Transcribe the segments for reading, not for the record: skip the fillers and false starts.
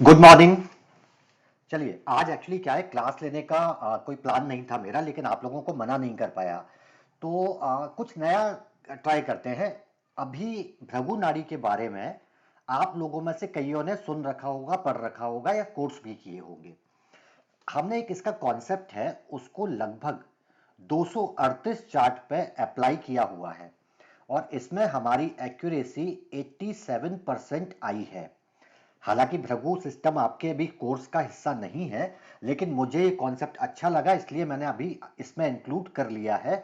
Good morning. चलिए, आज actually क्या है, क्लास लेने का कोई प्लान नहीं था मेरा, लेकिन आप लोगों को मना नहीं कर पाया। तो कुछ नया ट्राई करते हैं। अभी भृगु नाड़ी के बारे में आप लोगों में से कईयों ने सुन रखा होगा, पढ़ रखा होगा या कोर्स भी किए होंगे। हमने एक इसका कॉन्सेप्ट है, उसको लगभग 238 चार्ट पे अप्लाई किया हुआ है और इसमें हमारी एक्यूरेसी 87% आई है। हालांकि भृगु सिस्टम आपके अभी कोर्स का हिस्सा नहीं है, लेकिन मुझे ये कॉन्सेप्ट अच्छा लगा, इसलिए मैंने अभी इसमें इंक्लूड कर लिया है।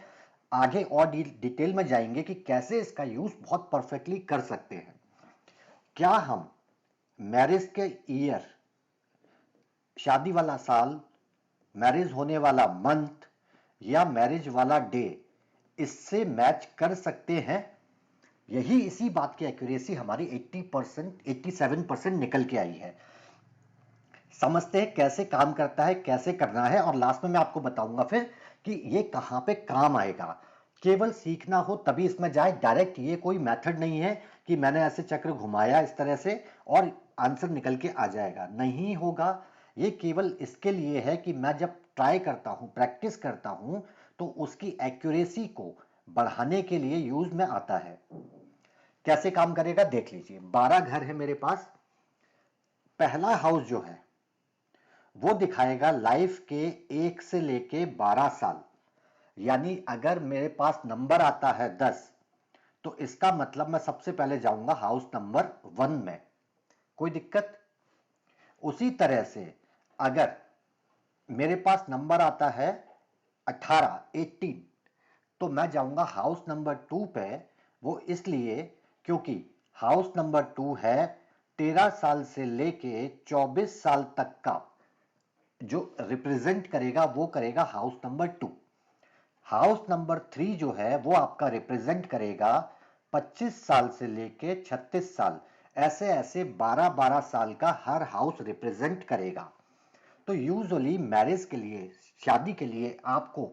आगे और डिटेल में जाएंगे कि कैसे इसका यूज बहुत परफेक्टली कर सकते हैं। क्या हम मैरिज के ईयर, शादी वाला साल, मैरिज होने वाला मंथ या मैरिज वाला डे इससे मैच कर सकते हैं? यही इसी बात की एक्यूरेसी हमारी 80% 87% निकल के आई है। समझते हैं कैसे काम करता है, कैसे करना है, और लास्ट में मैं आपको बताऊंगा फिर कि ये कहां पे काम आएगा। केवल सीखना हो तभी इसमें जाए, डायरेक्ट ये कोई मेथड नहीं है कि मैंने ऐसे चक्र घुमाया इस तरह से और आंसर निकल के आ जाएगा, नहीं होगा। ये केवल इसके लिए है कि मैं जब ट्राई करता हूं, प्रैक्टिस करता हूं, तो उसकी एक्यूरेसी को बढ़ाने के लिए यूज में आता है। कैसे काम करेगा देख लीजिए। 12 घर है मेरे पास। पहला हाउस जो है वो दिखाएगा लाइफ के 1 से लेके 12 साल। यानी अगर मेरे पास नंबर आता है 10, तो इसका मतलब मैं सबसे पहले जाऊंगा हाउस नंबर 1 में। कोई दिक्कत? उसी तरह से अगर मेरे पास नंबर आता है 18, 18, तो मैं जाऊंगा हाउस नंबर 2 पे। वो इसलिए क्योंकि हाउस नंबर 2 है 13 साल से लेके 24 साल तक का जो रिप्रेजेंट करेगा, वो करेगा हाउस नंबर 2। हाउस नंबर 3 जो है वो आपका रिप्रेजेंट करेगा 25 साल से लेके 36 साल। ऐसे ऐसे 12-12 साल का हर हाउस रिप्रेजेंट करेगा। तो यूजुअली मैरिज के लिए, शादी के लिए आपको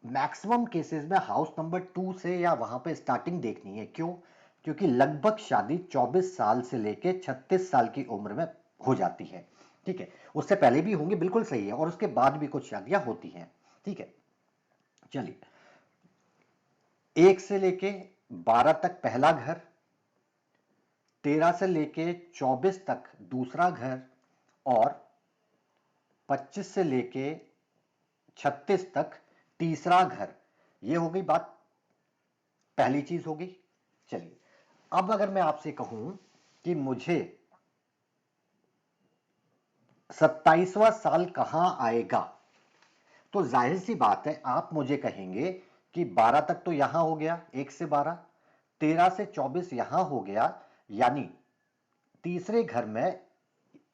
मैक्सिमम केसेस में हाउस नंबर 2 से या वहां पे स्टार्टिंग देखनी है। क्यों? क्योंकि लगभग शादी 24 साल से लेके 36 साल की उम्र में हो जाती है। ठीक है, उससे पहले भी होंगे, बिल्कुल सही है, और उसके बाद भी कुछ शादियां होती हैं। ठीक है, चलिए। 1 से लेके 12 तक पहला घर, 13 से लेके 24 तक दूसरा घर, और 25 से लेके 36 तक तीसरा घर। ये हो गई बात, पहली चीज होगी। चलिए, अब अगर मैं आपसे कहूं कि मुझे 27वां साल कहां आएगा, तो जाहिर सी बात है आप मुझे कहेंगे कि 12 तक तो यहां हो गया, 1 से 12, 13 से 24 यहां हो गया, यानी तीसरे घर में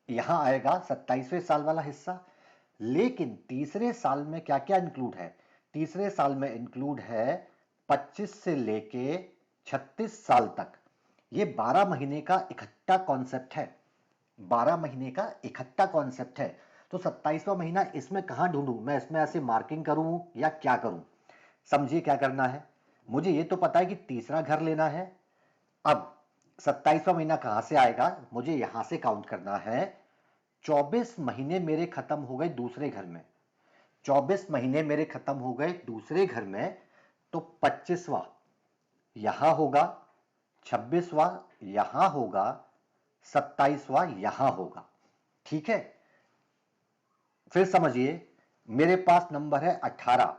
यहां आएगा 27वें साल वाला हिस्सा। लेकिन तीसरे साल में क्या क्या इंक्लूड है? तीसरे साल में इंक्लूड है 25 से लेके 36 साल तक। ये 12 महीने का इकट्ठा कॉन्सेप्ट है। 12 महीने का इकट्ठा कॉन्सेप्ट है। तो 27वां महीना इसमें कहां ढूंढूं मैं? इसमें ऐसे मार्किंग करूं या क्या करूं? समझिए क्या करना है। मुझे ये तो पता है कि तीसरा घर लेना है। अब 27वां महीना कहां से आएगा? मुझे यहां से काउंट करना है। 24 महीने मेरे खत्म हो गए दूसरे घर में। 24 महीने मेरे खत्म हो गए दूसरे घर में, तो 25वां यहां होगा, 26वां यहां होगा, 27वां यहां होगा। ठीक है, फिर समझिए। मेरे पास नंबर है 18,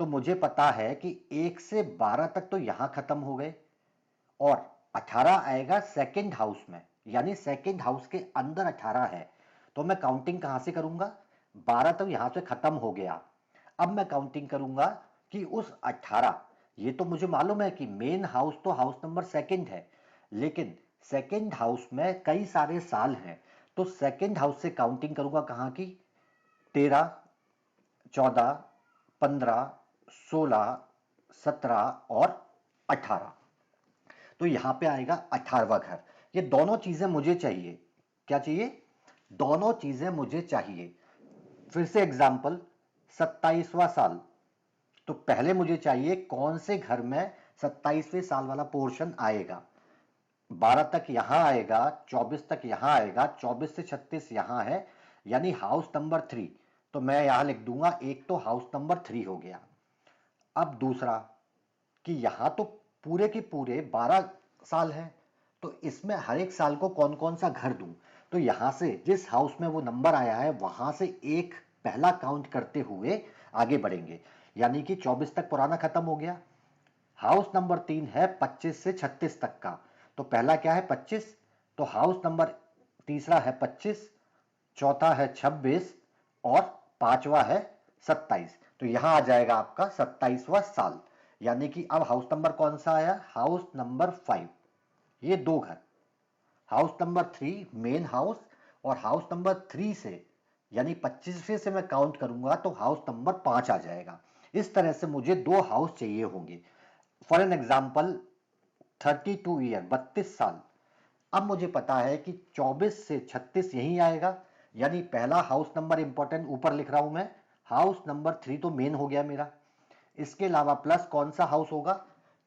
तो मुझे पता है कि 1 से 12 तक तो यहां खत्म हो गए, और 18 आएगा सेकंड हाउस में, यानी सेकंड हाउस के अंदर 18 है। तो मैं काउंटिंग कहां से करूंगा? 12 तो यहां से खत्म हो गया। अब मैं काउंटिंग करूंगा कि उस 18, ये तो मुझे मालूम है कि मेन हाउस तो हाउस नंबर सेकंड है, लेकिन सेकंड हाउस में कई सारे साल हैं। तो सेकंड हाउस से काउंटिंग करूंगा कहां की? 13, 14, 15, 16, 17 और 18। तो यहां पे आएगा 18वां घर। ये दोनों चीजें मुझे चाहिए। क्या चाहिए? दोनों चीजें मुझे चाहिए। फिर से एग्जांपल, 27वां साल। तो पहले मुझे चाहिए कौन से घर में 27वें साल वाला पोर्शन आएगा। 12 तक यहां आएगा, 24 तक यहां आएगा, 24 से 36 यहां है, यानी हाउस नंबर 3। तो मैं यहां लिख दूंगा, एक तो हाउस नंबर 3 हो गया। अब दूसरा कि यहां तो पूरे के पूरे 12 साल है, तो इसमें हर एक साल को कौन कौन सा घर दूं। तो यहां से जिस हाउस में वो नंबर आया है वहां से एक पहला काउंट करते हुए आगे बढ़ेंगे, यानी कि 24 तक पुराना खत्म हो गया। हाउस नंबर 3 है 25 से 36 तक का, तो पहला क्या है 25, तो हाउस नंबर तीसरा है 25, चौथा है 26 और पांचवा है 27। तो यहां आ जाएगा आपका 27वां साल, यानी कि अब हाउस नंबर कौन सा आया, हाउस नंबर 5। ये दो घर, हाउस नंबर 3 मेन हाउस, और हाउस नंबर 3 से यानी 25वें से मैं काउंट करूंगा तो हाउस नंबर 5 आ जाएगा। इस तरह से मुझे दो हाउस चाहिए होंगे। फॉर एन एग्जाम्पल 32 ईयर, 32 साल। अब मुझे पता है कि 24 से 36 यही आएगा, यानी पहला हाउस नंबर इंपॉर्टेंट ऊपर लिख रहा हूं मैं, हाउस नंबर 3 तो मेन हो गया मेरा। इसके अलावा प्लस कौन सा हाउस होगा,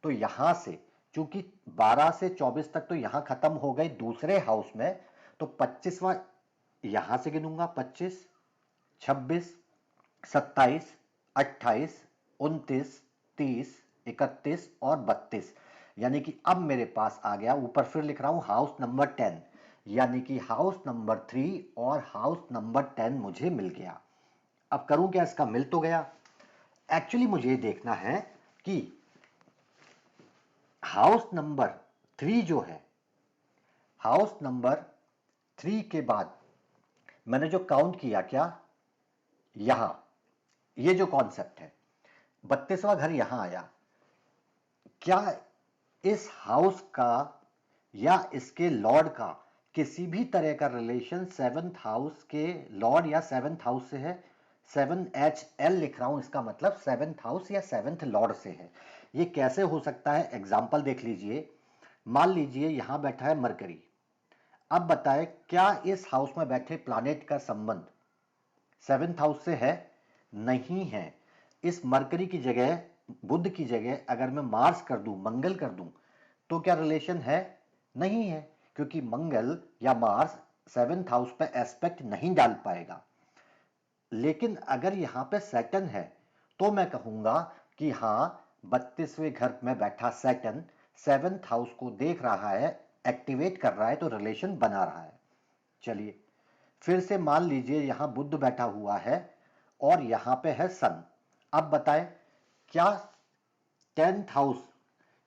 तो यहां से चूंकि 12 से 24 तक तो यहां खत्म हो गए दूसरे हाउस में, तो 25वां यहां से गिनूंगा, 25, 26, 27, 28, 29, 30, 31 और 32। यानी कि अब मेरे पास आ गया, ऊपर फिर लिख रहा हूं हाउस नंबर 10, यानी कि हाउस नंबर 3 और हाउस नंबर 10 मुझे मिल गया। अब करूं क्या, इसका मिल तो गया। एक्चुअली मुझे देखना है कि हाउस नंबर 3 जो है, हाउस नंबर 3 के बाद मैंने जो काउंट किया, क्या यहां, ये जो कॉन्सेप्ट है 32वां घर यहां आया, क्या इस हाउस का या इसके लॉर्ड का किसी भी तरह का रिलेशन सेवंथ हाउस के लॉर्ड या सेवंथ हाउस से है। 7HL लिख रहा हूं, इसका मतलब सेवंथ हाउस या सेवंथ लॉर्ड से है। ये कैसे हो सकता है, एग्जाम्पल देख लीजिए। मान लीजिए यहां बैठा है मरकरी। अब बताएं क्या इस हाउस में बैठे प्लैनेट का संबंध सेवंथ हाउस से है, नहीं है। इस मरकरी की जगह, बुध की जगह अगर मैं मार्स कर दूं, मंगल कर दूं, तो क्या रिलेशन है, नहीं है, क्योंकि मंगल या मार्स सेवंथ हाउस पे एस्पेक्ट नहीं डाल पाएगा। लेकिन अगर यहां पे सैटर्न है तो मैं कहूंगा कि हां, 32वें घर में बैठा सैटर्न सेवंथ हाउस को देख रहा है, एक्टिवेट कर रहा है, तो रिलेशन बना रहा है। चलिए फिर से मान लीजिए यहां बुध बैठा हुआ है और यहां पे है सन। अब बताएं क्या 10th हाउस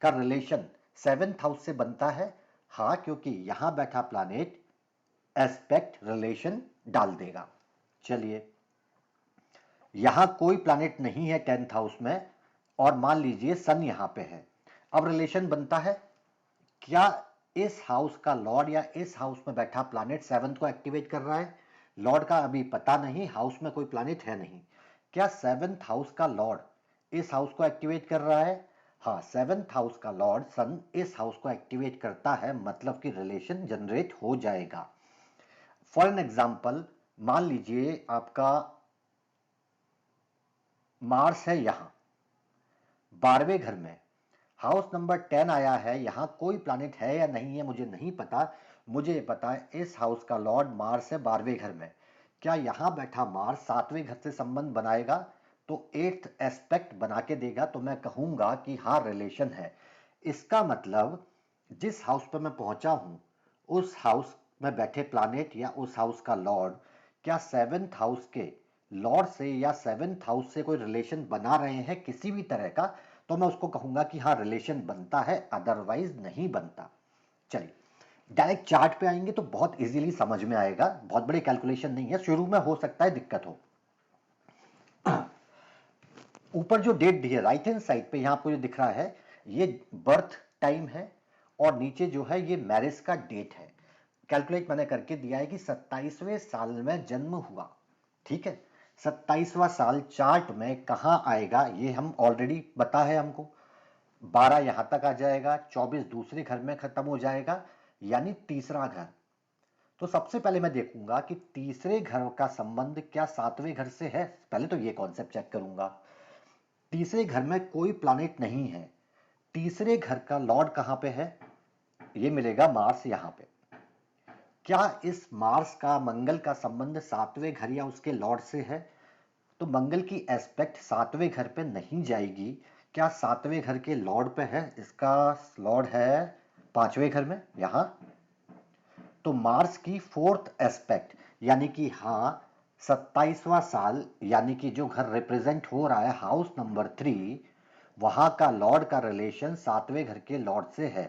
का रिलेशन 7th हाउस से बनता है, हाँ, क्योंकि यहां बैठा प्लैनेट एस्पेक्ट रिलेशन डाल देगा। चलिए यहां कोई प्लैनेट नहीं है 10th हाउस में, और मान लीजिए सन यहां पे है। अब रिलेशन बनता है, क्या इस हाउस का लॉर्ड या इस हाउस में बैठा प्लैनेट सेवंथ को एक्टिवेट कर रहा है, लॉर्ड का अभी पता नहीं, हाउस में कोई प्लैनेट है नहीं। क्या सेवंथ हाउस का लॉर्ड इस हाउस को एक्टिवेट कर रहा है, हाँ, सेवंथ हाउस का लॉर्ड सन इस हाउस को एक्टिवेट करता है, मतलब कि रिलेशन जनरेट हो जाएगा। फॉर एन एग्जाम्पल मान लीजिए आपका मार्स है यहां 12वें घर में, हाउस नंबर 10 आया है, यहां कोई प्लैनेट है या नहीं है मुझे नहीं पता। मुझे पता है इस हाउस का लॉर्ड मार्स है 12वें घर में। क्या यहां बैठा मार्स 7वें घर से संबंध बनाएगा, तो 8th एस्पेक्ट बना के देगा, तो मैं कहूंगा कि हाँ रिलेशन है। इसका मतलब जिस हाउस पर मैं पहुंचा हूं उस हाउस में बैठे प्लैनेट या उस हाउस का लॉर्ड क्या सेवंथ हाउस के लॉर्ड से या सेवंथ हाउस से कोई रिलेशन बना रहे हैं किसी भी तरह का, तो मैं उसको कहूंगा कि हाँ रिलेशन बनता है, अदरवाइज नहीं बनता। चलिए डायरेक्ट चार्ट पे आएंगे तो बहुत इजीली समझ में आएगा, बहुत बड़ी कैलकुलेशन नहीं है, शुरू में हो सकता है दिक्कत हो। ऊपर जो डेट दी है राइट हैंड साइड पे, यहां आपको जो दिख रहा है ये बर्थ टाइम है, और नीचे जो है ये मैरिज का डेट है। कैलकुलेट मैंने करके दिया है कि 27वें साल में जन्म हुआ, ठीक है। 27वां साल चार्ट में कहां आएगा ये हम ऑलरेडी पता है हमको, 12 यहां तक आ जाएगा, 24 दूसरे घर में खत्म हो जाएगा, यानी तीसरा घर। तो सबसे पहले मैं देखूंगा कि तीसरे घर का संबंध क्या 7वें घर से है, पहले तो ये कॉन्सेप्ट चेक करूंगा। तीसरे घर में कोई प्लैनेट नहीं है, तीसरे घर का लॉर्ड कहां पे है, ये मिलेगा मार्स यहाँ पे। क्या इस मार्स का मंगल का संबंध सातवें घर या उसके लॉर्ड से है? तो मंगल की एस्पेक्ट सातवें घर पे नहीं जाएगी। क्या सातवें घर के लॉर्ड पे है? इसका लॉर्ड है पांचवें घर में यहां। तो मार्स की फोर्थ एस्पेक्ट यानी कि हाँ 27वां साल यानी कि जो घर रिप्रेजेंट हो रहा है हाउस नंबर 3, वहां का लॉर्ड का रिलेशन सातवें घर के लॉर्ड से है।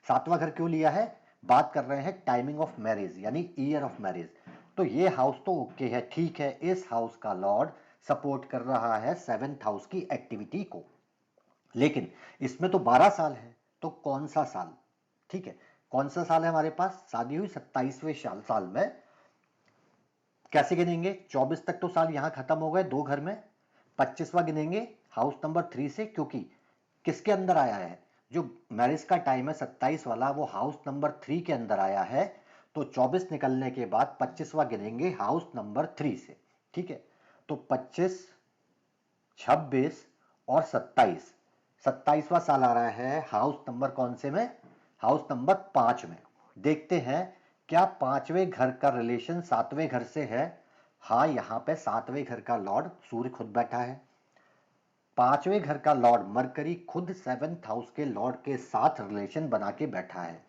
सातवां घर क्यों लिया है? बात कर रहे हैं टाइमिंग ऑफ मैरिज यानी ईयर ऑफ मैरिज। तो ये हाउस तो ओके है, ठीक है। इस हाउस का लॉर्ड सपोर्ट कर रहा है सेवेंथ हाउस की एक्टिविटी को, लेकिन इसमें तो 12 साल है। तो कौन सा साल? ठीक है, कौन सा साल है हमारे पास? शादी हुई 27वें साल में। कैसे गिनेंगे? 24 तक तो साल यहां खत्म हो गए दो घर में। 25वां गिनेंगे हाउस नंबर 3 से, क्योंकि किसके अंदर आया है? जो मैरिज का टाइम है 27 वाला, वो हाउस नंबर 3 के अंदर आया है। तो 24 निकलने के बाद 25वां गिनेंगे हाउस नंबर 3 से। ठीक है, तो 25, 26 और 27, 27वां साल आ रहा है हाउस नंबर कौन से में? हाउस नंबर 5 में। देखते हैं क्या पांचवें घर का रिलेशन सातवें घर से है? हाँ, यहां पे सातवें घर का लॉर्ड सूर्य खुद बैठा है। पांचवें घर का लॉर्ड मरकरी खुद सेवेंथ हाउस के लॉर्ड के साथ रिलेशन बना के बैठा है।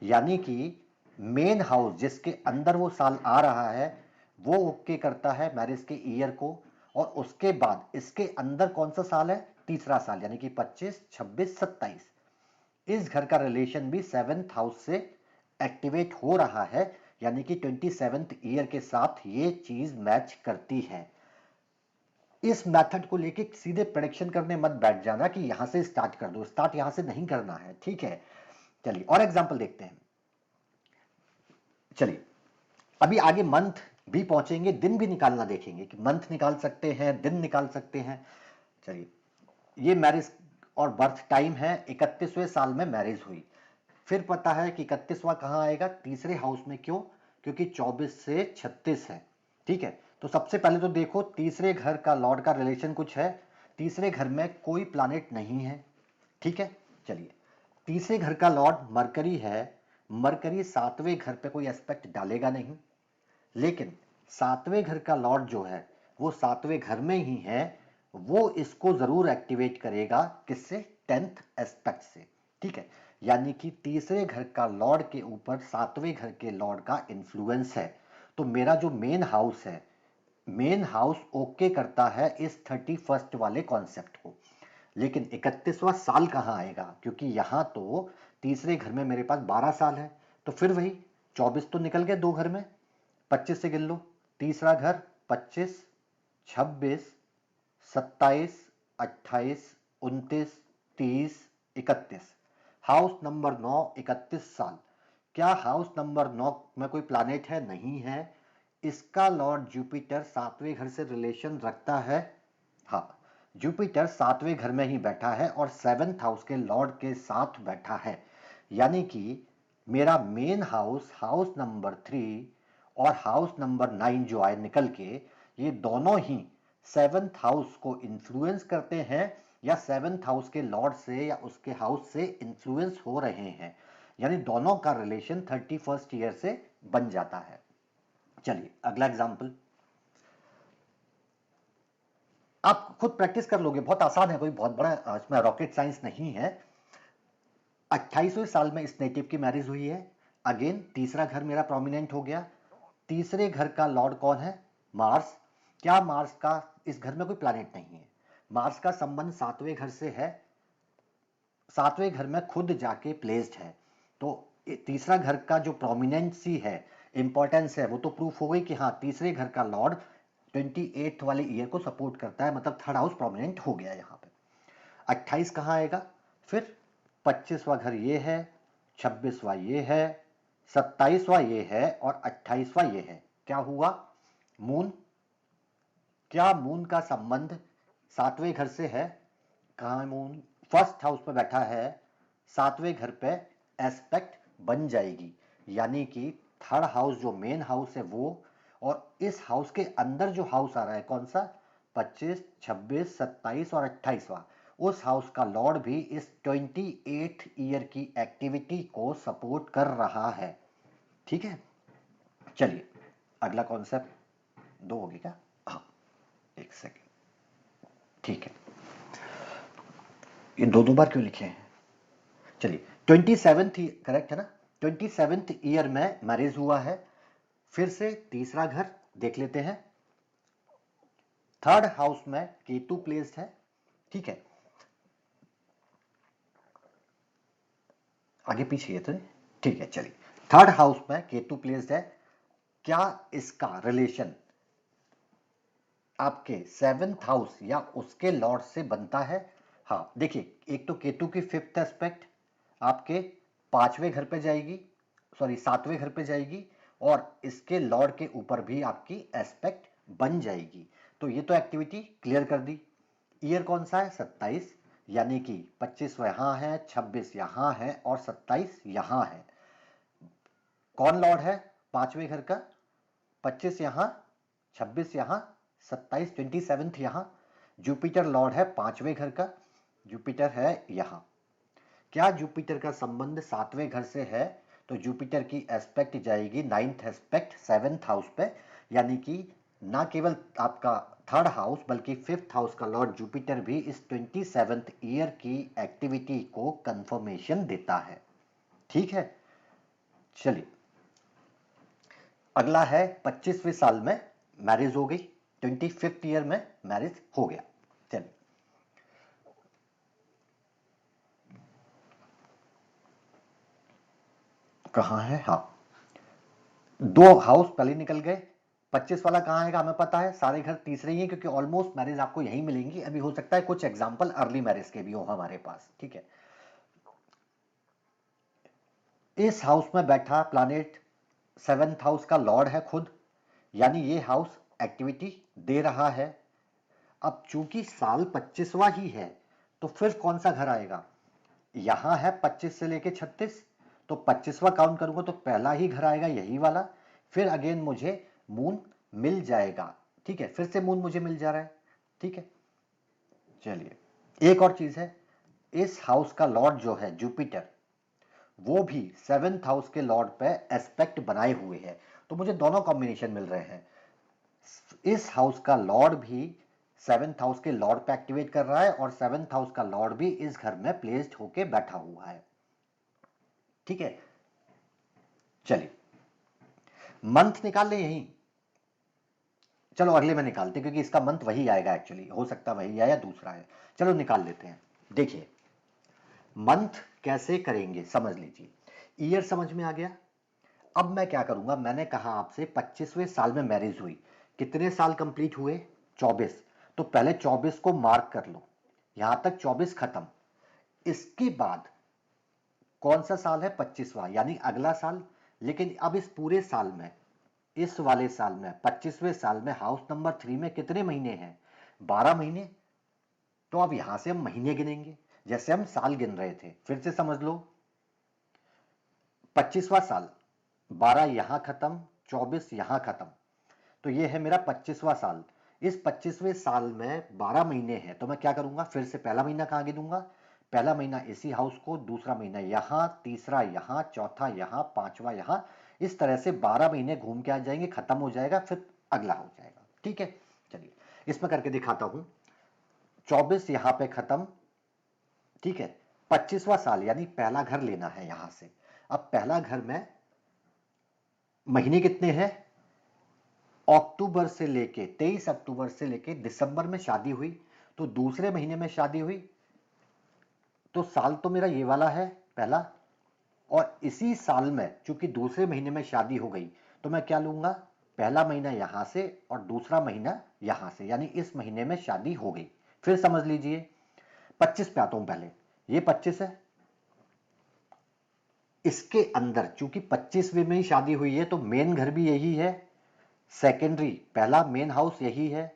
यानी कि मेन हाउस जिसके अंदर वो साल आ रहा है वो ओके करता है मैरिज के ईयर को, और उसके बाद इसके अंदर कौन सा साल है? तीसरा साल, यानी कि 25, 26, 27। इस घर का रिलेशन भी सेवेंथ हाउस से एक्टिवेट हो रहा है, यानी कि 27th ईयर के साथ ये चीज मैच करती है। इस मेथड को लेके सीधे प्रेडिक्शन करने मत बैठ जाना कि यहां से स्टार्ट कर दो, स्टार्ट यहां से नहीं करना है, ठीक है। चलिए और एग्जांपल देखते हैं। चलिए अभी आगे मंथ भी पहुंचेंगे, दिन भी निकालना देखेंगे कि मंथ निकाल सकते हैं, दिन निकाल सकते हैं। चलिए, ये मैरिज और बर्थ टाइम है, 31वें साल में मैरिज हुई। फिर पता है कि 31वां कहां आएगा? तीसरे हाउस में। क्यों? क्योंकि 24 से 36 है। ठीक है, तो सबसे पहले तो देखो तीसरे घर का लॉर्ड का रिलेशन कुछ है। तीसरे घर में कोई प्लानेट नहीं है। ठीक है, चलिए तीसरे घर का लॉर्ड मरकरी है। मरकरी सातवें घर पे कोई एस्पेक्ट डालेगा नहीं, लेकिन सातवें घर का लॉर्ड जो है वो सातवें घर में ही है, वो इसको जरूर एक्टिवेट करेगा। किससे? 10th एस्पेक्ट से। ठीक है, यानी कि तीसरे घर का लॉर्ड के ऊपर सातवें घर के लॉर्ड का इंफ्लुएंस है। तो मेरा जो मेन हाउस है, मेन हाउस ओके करता है इस 31st वाले कॉन्सेप्ट को। लेकिन 31वां साल कहां आएगा? क्योंकि यहां तो तीसरे घर में मेरे पास 12 साल है। तो फिर वही 24 तो निकल गए दो घर में, 25 से गिन लो। तीसरा घर 25, 26, 27, 28, 29, 30, 31। हाउस नंबर 9, 31 साल। क्या हाउस नंबर 9 में कोई प्लैनेट है? नहीं है। इसका लॉर्ड जुपिटर सातवें घर से रिलेशन रखता है। हाँ, जुपिटर सातवें घर में ही बैठा है और सेवेंथ हाउस के लॉर्ड के साथ बैठा है। यानी कि मेरा मेन हाउस, हाउस नंबर 3 और हाउस नंबर 9 जो आए निकल के, ये दोनों ही सेवेंथ हाउस को इन्फ्लुएंस करते हैं या सेवेंथ हाउस के लॉर्ड से या उसके हाउस से इन्फ्लुएंस हो रहे हैं। यानी दोनों का रिलेशन 31st ईयर से बन जाता है। चलिए अगला एग्जांपल, आप खुद प्रैक्टिस कर लोगे, बहुत आसान है, कोई बहुत बड़ा इसमें रॉकेट साइंस नहीं है। 28वें साल में इस नेटिव की मैरिज हुई है। अगेन तीसरा घर मेरा प्रोमिनेंट हो गया। तीसरे घर का लॉर्ड कौन है? मार्स। क्या मार्स का इस घर में कोई प्लैनेट नहीं है? मार्स का संबंध सातवें घर से है, सातवें घर में खुद जाके प्लेस्ड है। तो तीसरा घर का जो प्रोमिनेंसी है, इंपॉर्टेंस है, वो तो प्रूफ हो गई कि हाँ तीसरे घर का लॉर्ड 28th वाले ईयर को सपोर्ट करता है, मतलब थर्ड हाउस प्रोमिनेंट हो गया यहाँ पे। 28 कहाँ आएगा? फिर 25वां घर ये है, 26वां ये है, 27वां ये है और 28वां ये है। क्या हुआ? मून। क्या मून का संबंध सातवें घर से है? कहाँ है मून? फर्स्ट हाउस पे बैठा है, सातवें घर पे एस्पेक्ट बन जाएगी। यानी कि थर्ड हाउस जो मेन हाउस है वो, और इस हाउस के अंदर जो हाउस आ रहा है कौन सा? 25, 26, 27 और 28वां, उस हाउस का लॉर्ड भी इस 28 ईयर की एक्टिविटी को सपोर्ट कर रहा है। ठीक है, चलिए अगला कॉन्सेप्ट 2 होगी क्या? हाँ, एक सेकेंड। ठीक है, ये दो दो बार क्यों लिखे हैं? चलिए 27th करेक्ट है ना, 27th ईयर में मैरिज हुआ है। फिर से तीसरा घर देख लेते हैं। थर्ड हाउस में केतु प्लेस्ड है। ठीक है, आगे पीछे ये तो ठीक है। चलिए थर्ड हाउस में केतु प्लेस्ड है। क्या इसका रिलेशन आपके 7th हाउस या उसके लॉर्ड से बनता है? हाँ, देखिए एक तो केतु की 5th एस्पेक्ट आपके 5वें घर पे जाएगी, सॉरी 7वें घर पे जाएगी, और इसके लॉर्ड के ऊपर भी आपकी एस्पेक्ट बन जाएगी। तो ये तो एक्टिविटी क्लियर कर दी। ईयर कौन सा है? 27, यानी कि 25 यहां है, 26 यहां है और 27 यहां है। कौन लॉर्ड है 5वें घर का? 25 यहां, 26 यहां, 27 27th यहां। जुपिटर लॉर्ड है 5वें घर का, जुपिटर है यहां। क्या जुपिटर का संबंध 7वें घर से है? तो जुपिटर की एस्पेक्ट जाएगी 9th एस्पेक्ट 7th हाउस पे, यानी कि ना केवल आपका थर्ड हाउस बल्कि 5th हाउस का लॉर्ड जुपिटर भी इस 27th ईयर की एक्टिविटी को कंफर्मेशन देता है। ठीक है, चलिए अगला है 25वें साल में मैरिज हो गई, 25th ईयर में मैरिज हो गया। चलिए कहाँ है? हाँ, दो हाउस पहले निकल गए। 25 वाला कहाँ आएगा हमें पता है, सारे घर तीसरे ही हैं क्योंकि ऑलमोस्ट मैरिज आपको यहीं मिलेंगी। अभी हो सकता है कुछ एग्जांपल अर्ली मैरिज के भी हो हमारे पास। ठीक है, इस हाउस में बैठा प्लैनेट 7th हाउस का लॉर्ड है खुद, यानी ये हाउस एक्टिविटी दे रहा है। अब चूंकि साल 25वां ही है तो फिर कौन सा घर आएगा? यहां है 25 से लेके 36, तो 25वां काउंट करूंगा तो पहला ही घर आएगा यही वाला। फिर अगेन मुझे मून मिल जाएगा। ठीक है, फिर से मून मुझे मिल जा रहा है। ठीक है, चलिए एक और चीज है, इस हाउस का लॉर्ड जो है जुपिटर, वो भी 7th हाउस के लॉर्ड पे एस्पेक्ट बनाए हुए है। तो मुझे दोनों कॉम्बिनेशन मिल रहे हैं। इस हाउस का लॉर्ड भी 7th हाउस के लॉर्ड पे एक्टिवेट कर रहा है और 7th हाउस का लॉर्ड भी इस घर में प्लेस्ड होके बैठा हुआ है। ठीक है, चलिए मंथ निकाल ले यहीं। चलो अगले में निकालते हैं क्योंकि इसका मंथ वही आएगा, एक्चुअली हो सकता है वही आए या दूसरा है। चलो निकाल लेते हैं। देखिए मंथ कैसे करेंगे समझ लीजिए। ईयर समझ में आ गया। अब मैं क्या करूंगा, मैंने कहा आपसे 25वें साल में मैरिज हुई, कितने साल कंप्लीट हुए? 24। तो पहले 24 को मार्क कर लो, यहां तक 24 खत्म। इसके बाद कौन सा साल है? 25वां, यानी अगला साल। लेकिन अब इस पूरे साल में, इस वाले साल में 25वें साल में हाउस नंबर 3 में कितने महीने हैं? 12 महीने। तो अब यहां से हम महीने गिनेंगे जैसे हम साल गिन रहे थे। फिर से समझ लो, 25वां साल, 12 यहां खत्म, 24 यहां खत्म, तो ये है मेरा 25वां साल। इस 25वें साल में 12 महीने हैं, तो मैं क्या करूंगा, फिर से पहला महीना कहां गिनूंगा? पहला महीना इसी हाउस को, दूसरा महीना यहां, तीसरा यहां, चौथा यहां, पांचवा यहां। इस तरह से 12 महीने घूम के आ जाएंगे, खत्म हो जाएगा, फिर अगला हो जाएगा। ठीक है, चलिए इसमें करके दिखाता हूं। 24 यहां पे खत्म। ठीक है, 25वां साल यानी पहला घर लेना है यहां से। अब पहला घर में महीने कितने हैं? अक्टूबर से लेके 23 अक्टूबर से लेके दिसंबर में शादी हुई, तो दूसरे महीने में शादी हुई, तो साल तो मेरा ये वाला है पहला। और इसी साल में चूंकि दूसरे महीने में शादी हो गई, तो मैं क्या लूंगा, पहला महीना यहां से और दूसरा महीना यहां से, यानी इस महीने में शादी हो गई। फिर समझ लीजिए 25 पे आता हूं पहले, ये 25 है। इसके अंदर चूंकि 25वें में ही शादी हुई है तो मेन घर भी यही है, सेकेंडरी पहला मेन हाउस यही है,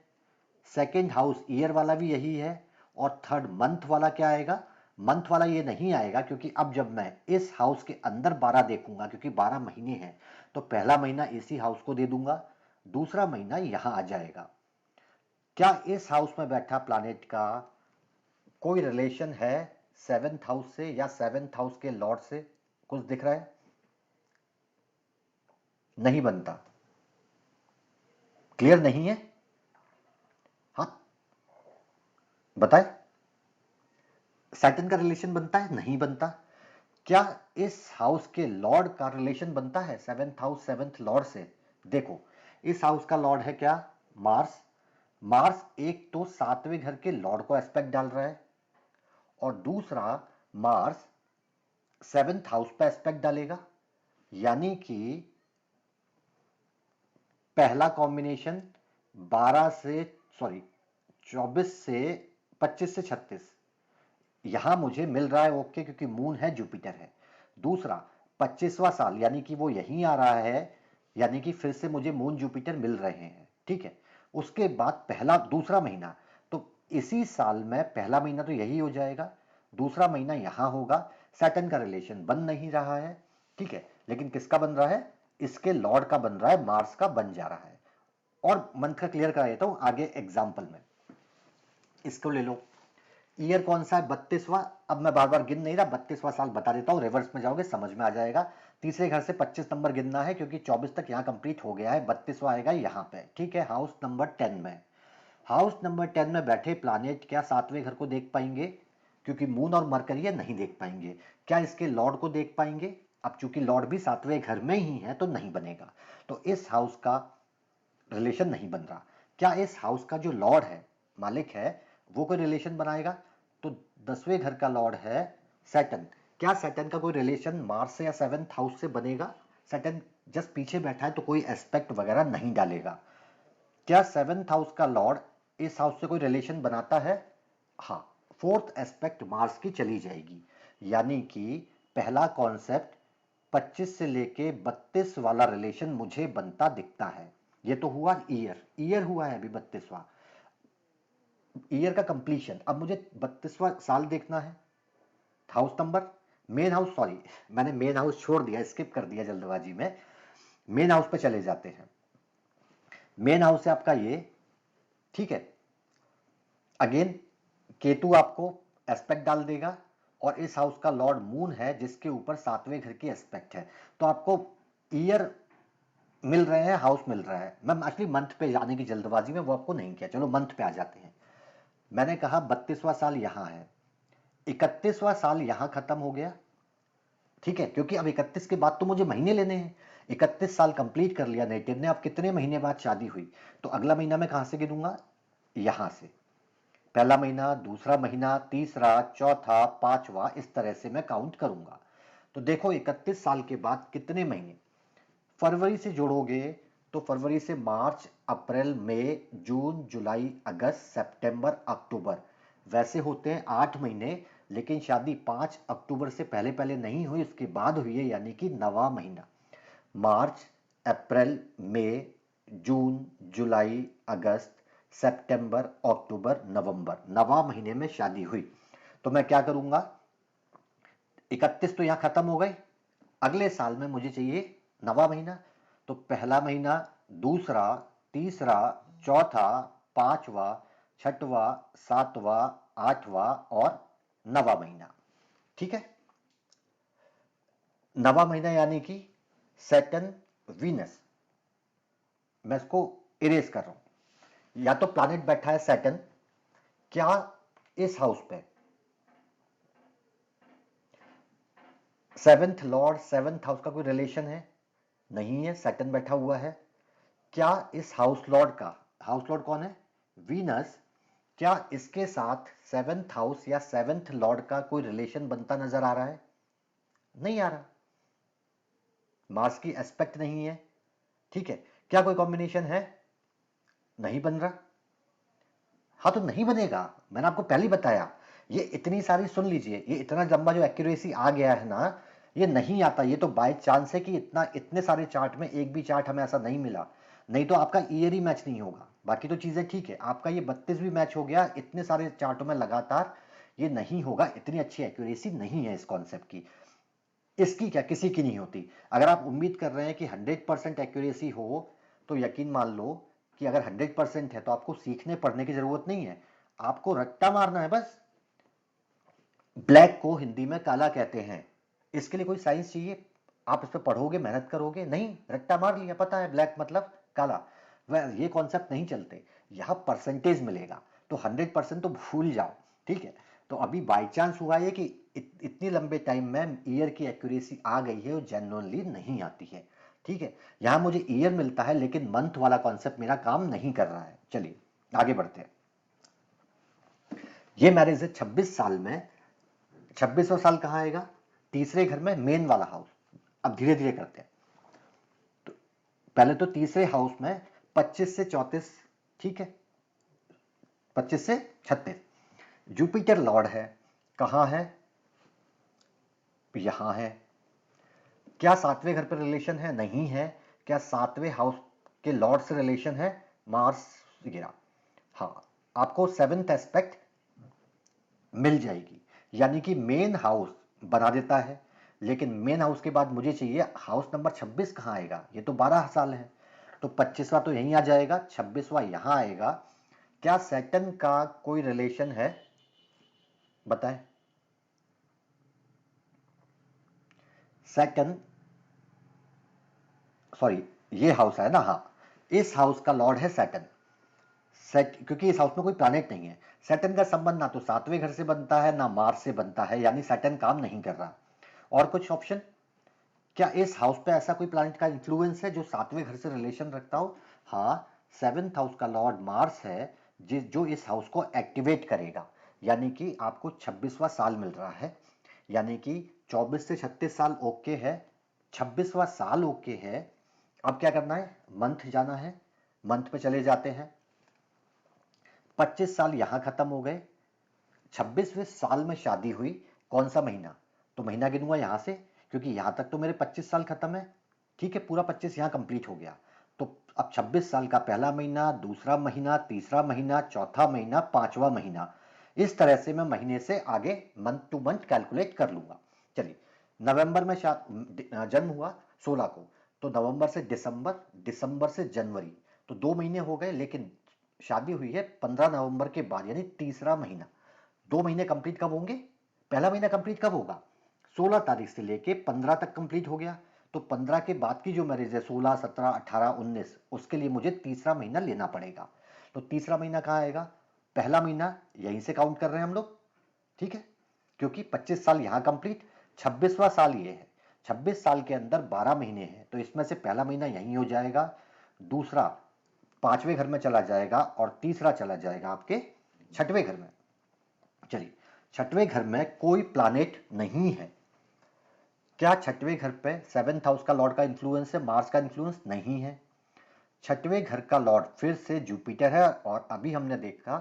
सेकेंड हाउस ईयर वाला भी यही है, और थर्ड मंथ वाला क्या आएगा? मंथ वाला ये नहीं आएगा क्योंकि अब जब मैं इस हाउस के अंदर 12 देखूंगा, क्योंकि 12 महीने हैं, तो पहला महीना इसी हाउस को दे दूंगा, दूसरा महीना यहां आ जाएगा। क्या इस हाउस में बैठा प्लैनेट का कोई रिलेशन है 7th हाउस से या 7th हाउस के लॉर्ड से? कुछ दिख रहा है? नहीं बनता। क्लियर नहीं है? हाँ, बताए। सैटर्न का रिलेशन बनता है? नहीं बनता। क्या इस हाउस के लॉर्ड का रिलेशन बनता है 7th हाउस 7th लॉर्ड से? देखो, इस हाउस का लॉर्ड है क्या? मार्स। मार्स एक तो 7वें घर के लॉर्ड को एस्पेक्ट डाल रहा है, और दूसरा मार्स 7th हाउस पे एस्पेक्ट डालेगा, यानी कि पहला कॉम्बिनेशन 12 से, सॉरी 24 से 25 से 36 यहां मुझे मिल रहा है, ओके, क्योंकि मून है, जुपिटर है। दूसरा 25वां साल, यानी कि वो यहीं आ रहा है, यानी कि फिर से मुझे मून जुपिटर मिल रहे हैं, ठीक है। उसके बाद पहला दूसरा महीना, तो इसी साल में पहला महीना तो यही हो जाएगा, दूसरा महीना यहां होगा। सैटर्न का रिलेशन बन नहीं रहा है, ठीक है, लेकिन किसका बन रहा है? इसके लॉर्ड का बन रहा है, मार्स का बन जा रहा है। और मंथ का क्लियर करा देता हूं आगे एग्जाम्पल में। इसको ले लो, ईयर कौन सा है? 32वां। अब मैं बार बार गिन नहीं रहा, 32वां साल बता देता हूं, रिवर्स में जाओगे समझ में आ जाएगा। तीसरे घर से 25 नंबर गिनना है, क्योंकि 24 तक यहां कंप्लीट हो गया है, 32वां आएगा यहां पे, ठीक है। हाउस नंबर 10 में, हाउस नंबर 10 में बैठे प्लानेट क्या 7वें घर को देख पाएंगे? क्योंकि मून और मरकरी है, नहीं देख पाएंगे। क्या इसके लॉर्ड को देख पाएंगे? अब चूंकि लॉर्ड भी 7वें घर में ही है, तो नहीं बनेगा। तो इस हाउस का रिलेशन नहीं बन रहा। क्या इस हाउस का जो लॉर्ड है, मालिक है, वो कोई रिलेशन बनाएगा? तो 10वें घर का लॉर्ड है सैटर्न। क्या सैटर्न का कोई रिलेशन मार्स से या 7th हाउस से बनेगा? सैटर्न जस्ट पीछे बैठा है, तो कोई एस्पेक्ट वगैरह नहीं डालेगा। क्या 7th हाउस का लॉर्ड इस हाउस से कोई रिलेशन बनाता है? हाँ, 4th एस्पेक्ट मार्स की चली जाएगी, यानी कि पहला कॉन्सेप्ट 25 से लेके 32 वाला रिलेशन मुझे बनता दिखता है। ये तो हुआ ईयर, ईयर हुआ है अभी 32वां, ईयर का कंप्लीशन। अब मुझे 32वां साल देखना है। House number, main house, sorry मैंने मेन हाउस छोड़ दिया, स्किप कर दिया जल्दबाजी में। मेन हाउस पे चले जाते हैं। मेन हाउस है आपका ये, ठीक है। अगेन केतु आपको एस्पेक्ट डाल देगा, और इस हाउस का लॉर्ड मून है, जिसके ऊपर 7वें घर की एस्पेक्ट है। तो आपको ईयर मिल रहे हैं, हाउस मिल रहा है। मैं एक्चुअली मंथ पे जाने की जल्दबाजी में वो आपको नहीं किया, चलो मंथ पे आ जाते हैं। मैंने कहा 32वां साल यहां है, 31वां साल यहां खत्म हो गया, ठीक है, क्योंकि अब 31 के बाद तो मुझे महीने लेने हैं। 31 साल कंप्लीट कर लिया नेटिव ने, अब कितने महीने बाद शादी हुई? तो अगला महीना मैं कहां से गिनूंगा? यहां से। पहला महीना, दूसरा महीना, तीसरा, चौथा, पांचवा, इस तरह से मैं काउंट करूंगा। तो देखो 31 साल के बाद कितने महीने? फरवरी से जोड़ोगे तो फरवरी से मार्च, अप्रैल, मई, जून, जुलाई, अगस्त, सितंबर, अक्टूबर, वैसे होते हैं 8 महीने। लेकिन शादी 5 अक्टूबर से पहले पहले नहीं हुई, उसके बाद हुई है, यानी कि 9वां महीना। मार्च, अप्रैल, मई, जून, जुलाई, अगस्त, सितंबर, अक्टूबर, नवंबर, 9वां महीने में शादी हुई। तो मैं क्या करूंगा? 31 तो यहां खत्म हो गए, अगले साल में मुझे चाहिए 9वां महीना। तो पहला महीना, दूसरा, तीसरा, चौथा, पांचवा, छठवा, सातवां, आठवां और 9वां महीना, ठीक है। 9वां महीना यानी कि सैटर्न, वीनस, मैं इसको इरेज कर रहा हूं। या तो प्लैनेट बैठा है सैटर्न, क्या इस हाउस पे 7th लॉर्ड 7th हाउस का कोई रिलेशन है? नहीं है, सैटर्न बैठा हुआ है। क्या इस हाउस लॉर्ड का, हाउस लॉर्ड कौन है? वीनस, क्या इसके साथ 7th हाउस या 7th लॉर्ड का कोई रिलेशन बनता नजर आ रहा है? नहीं आ रहा। मार्स की एस्पेक्ट नहीं है, ठीक है। क्या कोई कॉम्बिनेशन है? नहीं बन रहा। हाँ, तो नहीं बनेगा, मैंने आपको पहले ही बताया। ये इतनी सारी, सुन लीजिए, ये इतना लंबा जो एक्यूरेसी आ गया है ना, ये नहीं आता। ये तो बाय चांस है कि इतने सारे चार्ट में एक भी चार्ट हमें ऐसा नहीं मिला। नहीं तो आपका ईयर ही मैच नहीं होगा, बाकी तो चीजें ठीक है। आपका ये 32 भी मैच हो गया, इतने सारे चार्टों में लगातार ये नहीं होगा। इतनी अच्छी एक्यूरेसी नहीं है इस कॉन्सेप्ट की। इसकी क्या किसी की नहीं होती। अगर आप उम्मीद कर रहे हैं कि 100% एक्यूरेसी हो, तो यकीन मान लो कि अगर 100% है, तो आपको सीखने पढ़ने की जरूरत नहीं है, आपको रट्टा मारना है बस। ब्लैक को हिंदी में काला कहते हैं। इसके लिए कोई साइंस चाहिए? आप इस पे पढ़ोगे, मेहनत करोगे? नहीं, रट्टा मार लिया, पता है ब्लैक मतलब काला। वह ये कॉन्सेप्ट नहीं चलते, यहाँ परसेंटेज मिलेगा, तो 100% तो भूल जाओ, ठीक है। तो अभी बाई चांस हुआ है कि इतनी लंबे टाइम में ईयर की एक्यूरेसी आ गई है, वो जेन्युइनली नहीं आती है, ठीक है। यहाँ मुझे ईयर मिलता है लेकिन मंथ वाला कॉन्सेप्ट मेरा काम नहीं कर रहा है। चलिए आगे बढ़ते हैं। ये मैरिज है 26 साल में। 26वां साल कहाँ आएगा? तीसरे घर में, मेन वाला हाउस। अब धीरे धीरे करते हैं। तो पहले तो तीसरे हाउस में 25 से 34, ठीक है, 25 से 36। जुपिटर लॉर्ड है, कहाँ है? यहां है। क्या सातवें घर पर रिलेशन है? नहीं है। क्या सातवें हाउस के लॉर्ड से रिलेशन है? मार्स गिरा। हाँ, आपको सेवेंथ एस्पेक्ट मिल जाएगी, यानी कि मेन हाउस बना देता है। लेकिन मेन हाउस के बाद मुझे चाहिए हाउस नंबर 26 कहाँ आएगा? ये तो 12 साल है, तो 25वां तो यहीं आ जाएगा, 26वां यहां आएगा। क्या सैटर्न का कोई रिलेशन है? बताएं। सैटर्न, सॉरी, ये हाउस है ना, हाँ, इस हाउस का लॉर्ड है सैटर्न। क्योंकि इस हाउस में कोई प्लैनेट नहीं है। सैटर्न का संबंध ना तो सातवें घर से बनता है ना मार्स से बनता है, यानी सैटर्न काम नहीं कर रहा। और कुछ ऑप्शन? क्या इस हाउस पे ऐसा कोई प्लैनेट का इन्फ्लुएंस है जो सातवें घर से रिलेशन रखता हो? हाँ, सेवेंथ हाउस का लॉर्ड मार्स है, जो इस हाउस को एक्टिवेट करेगा। यानी कि आपको 26वां साल मिल रहा है, यानी कि 24 से 36 साल ओके है, 26वां साल ओके है। अब क्या करना है? मंथ जाना है, मंथ पे चले जाते हैं। 25 साल यहां खत्म हो गए, 26वें साल में शादी हुई, कौन सा महीना? तो महीना गिनूंगा यहां से, क्योंकि यहां तक तो मेरे 25 साल खत्म है, ठीक है, पूरा 25 यहां कंप्लीट हो गया। तो अब 26 साल का पहला महीना, दूसरा महीना, तीसरा महीना, चौथा महीना, पांचवा महीना, इस तरह से मैं महीने से आगे मंथ टू मंथ कैलकुलेट कर लूंगा। चलिए, नवंबर में जन्म हुआ 16 को, तो नवंबर से दिसंबर, दिसंबर से जनवरी, तो 2 महीने हो गए। लेकिन शादी हुई है 15 नवंबर के बाद, यानी तीसरा महीना। 2 महीने कंप्लीट कब होंगे? पहला महीना कंप्लीट कब होगा? 16 तारीख से लेके 15 तक कंप्लीट हो गया। तो 15 के बाद की जो मैरिज है, 16, 17, 18, 19, उसके लिए मुझे तीसरा महीना लेना पड़ेगा। तो तीसरा महीना कहाँ आएगा? पहला महीना यहीं से काउंट कर रहे हैं हम लोग, ठीक है, क्योंकि 25 साल यहां कंप्लीट, 26वां साल ये है। 26 साल के अंदर 12 महीने हैं, तो इसमें से पहला महीना यहीं हो जाएगा, दूसरा पांचवें घर में चला जाएगा, और तीसरा चला जाएगा आपके छठवें घर में। चलिए, छठवें घर में कोई प्लानेट नहीं है। क्या छठवें घर पे सेवेंथ हाउस का लॉर्ड का इंफ्लुएंस है? मार्स का इंफ्लुएंस नहीं है। छठवें घर का लॉर्ड फिर से जुपिटर है, और अभी हमने देखा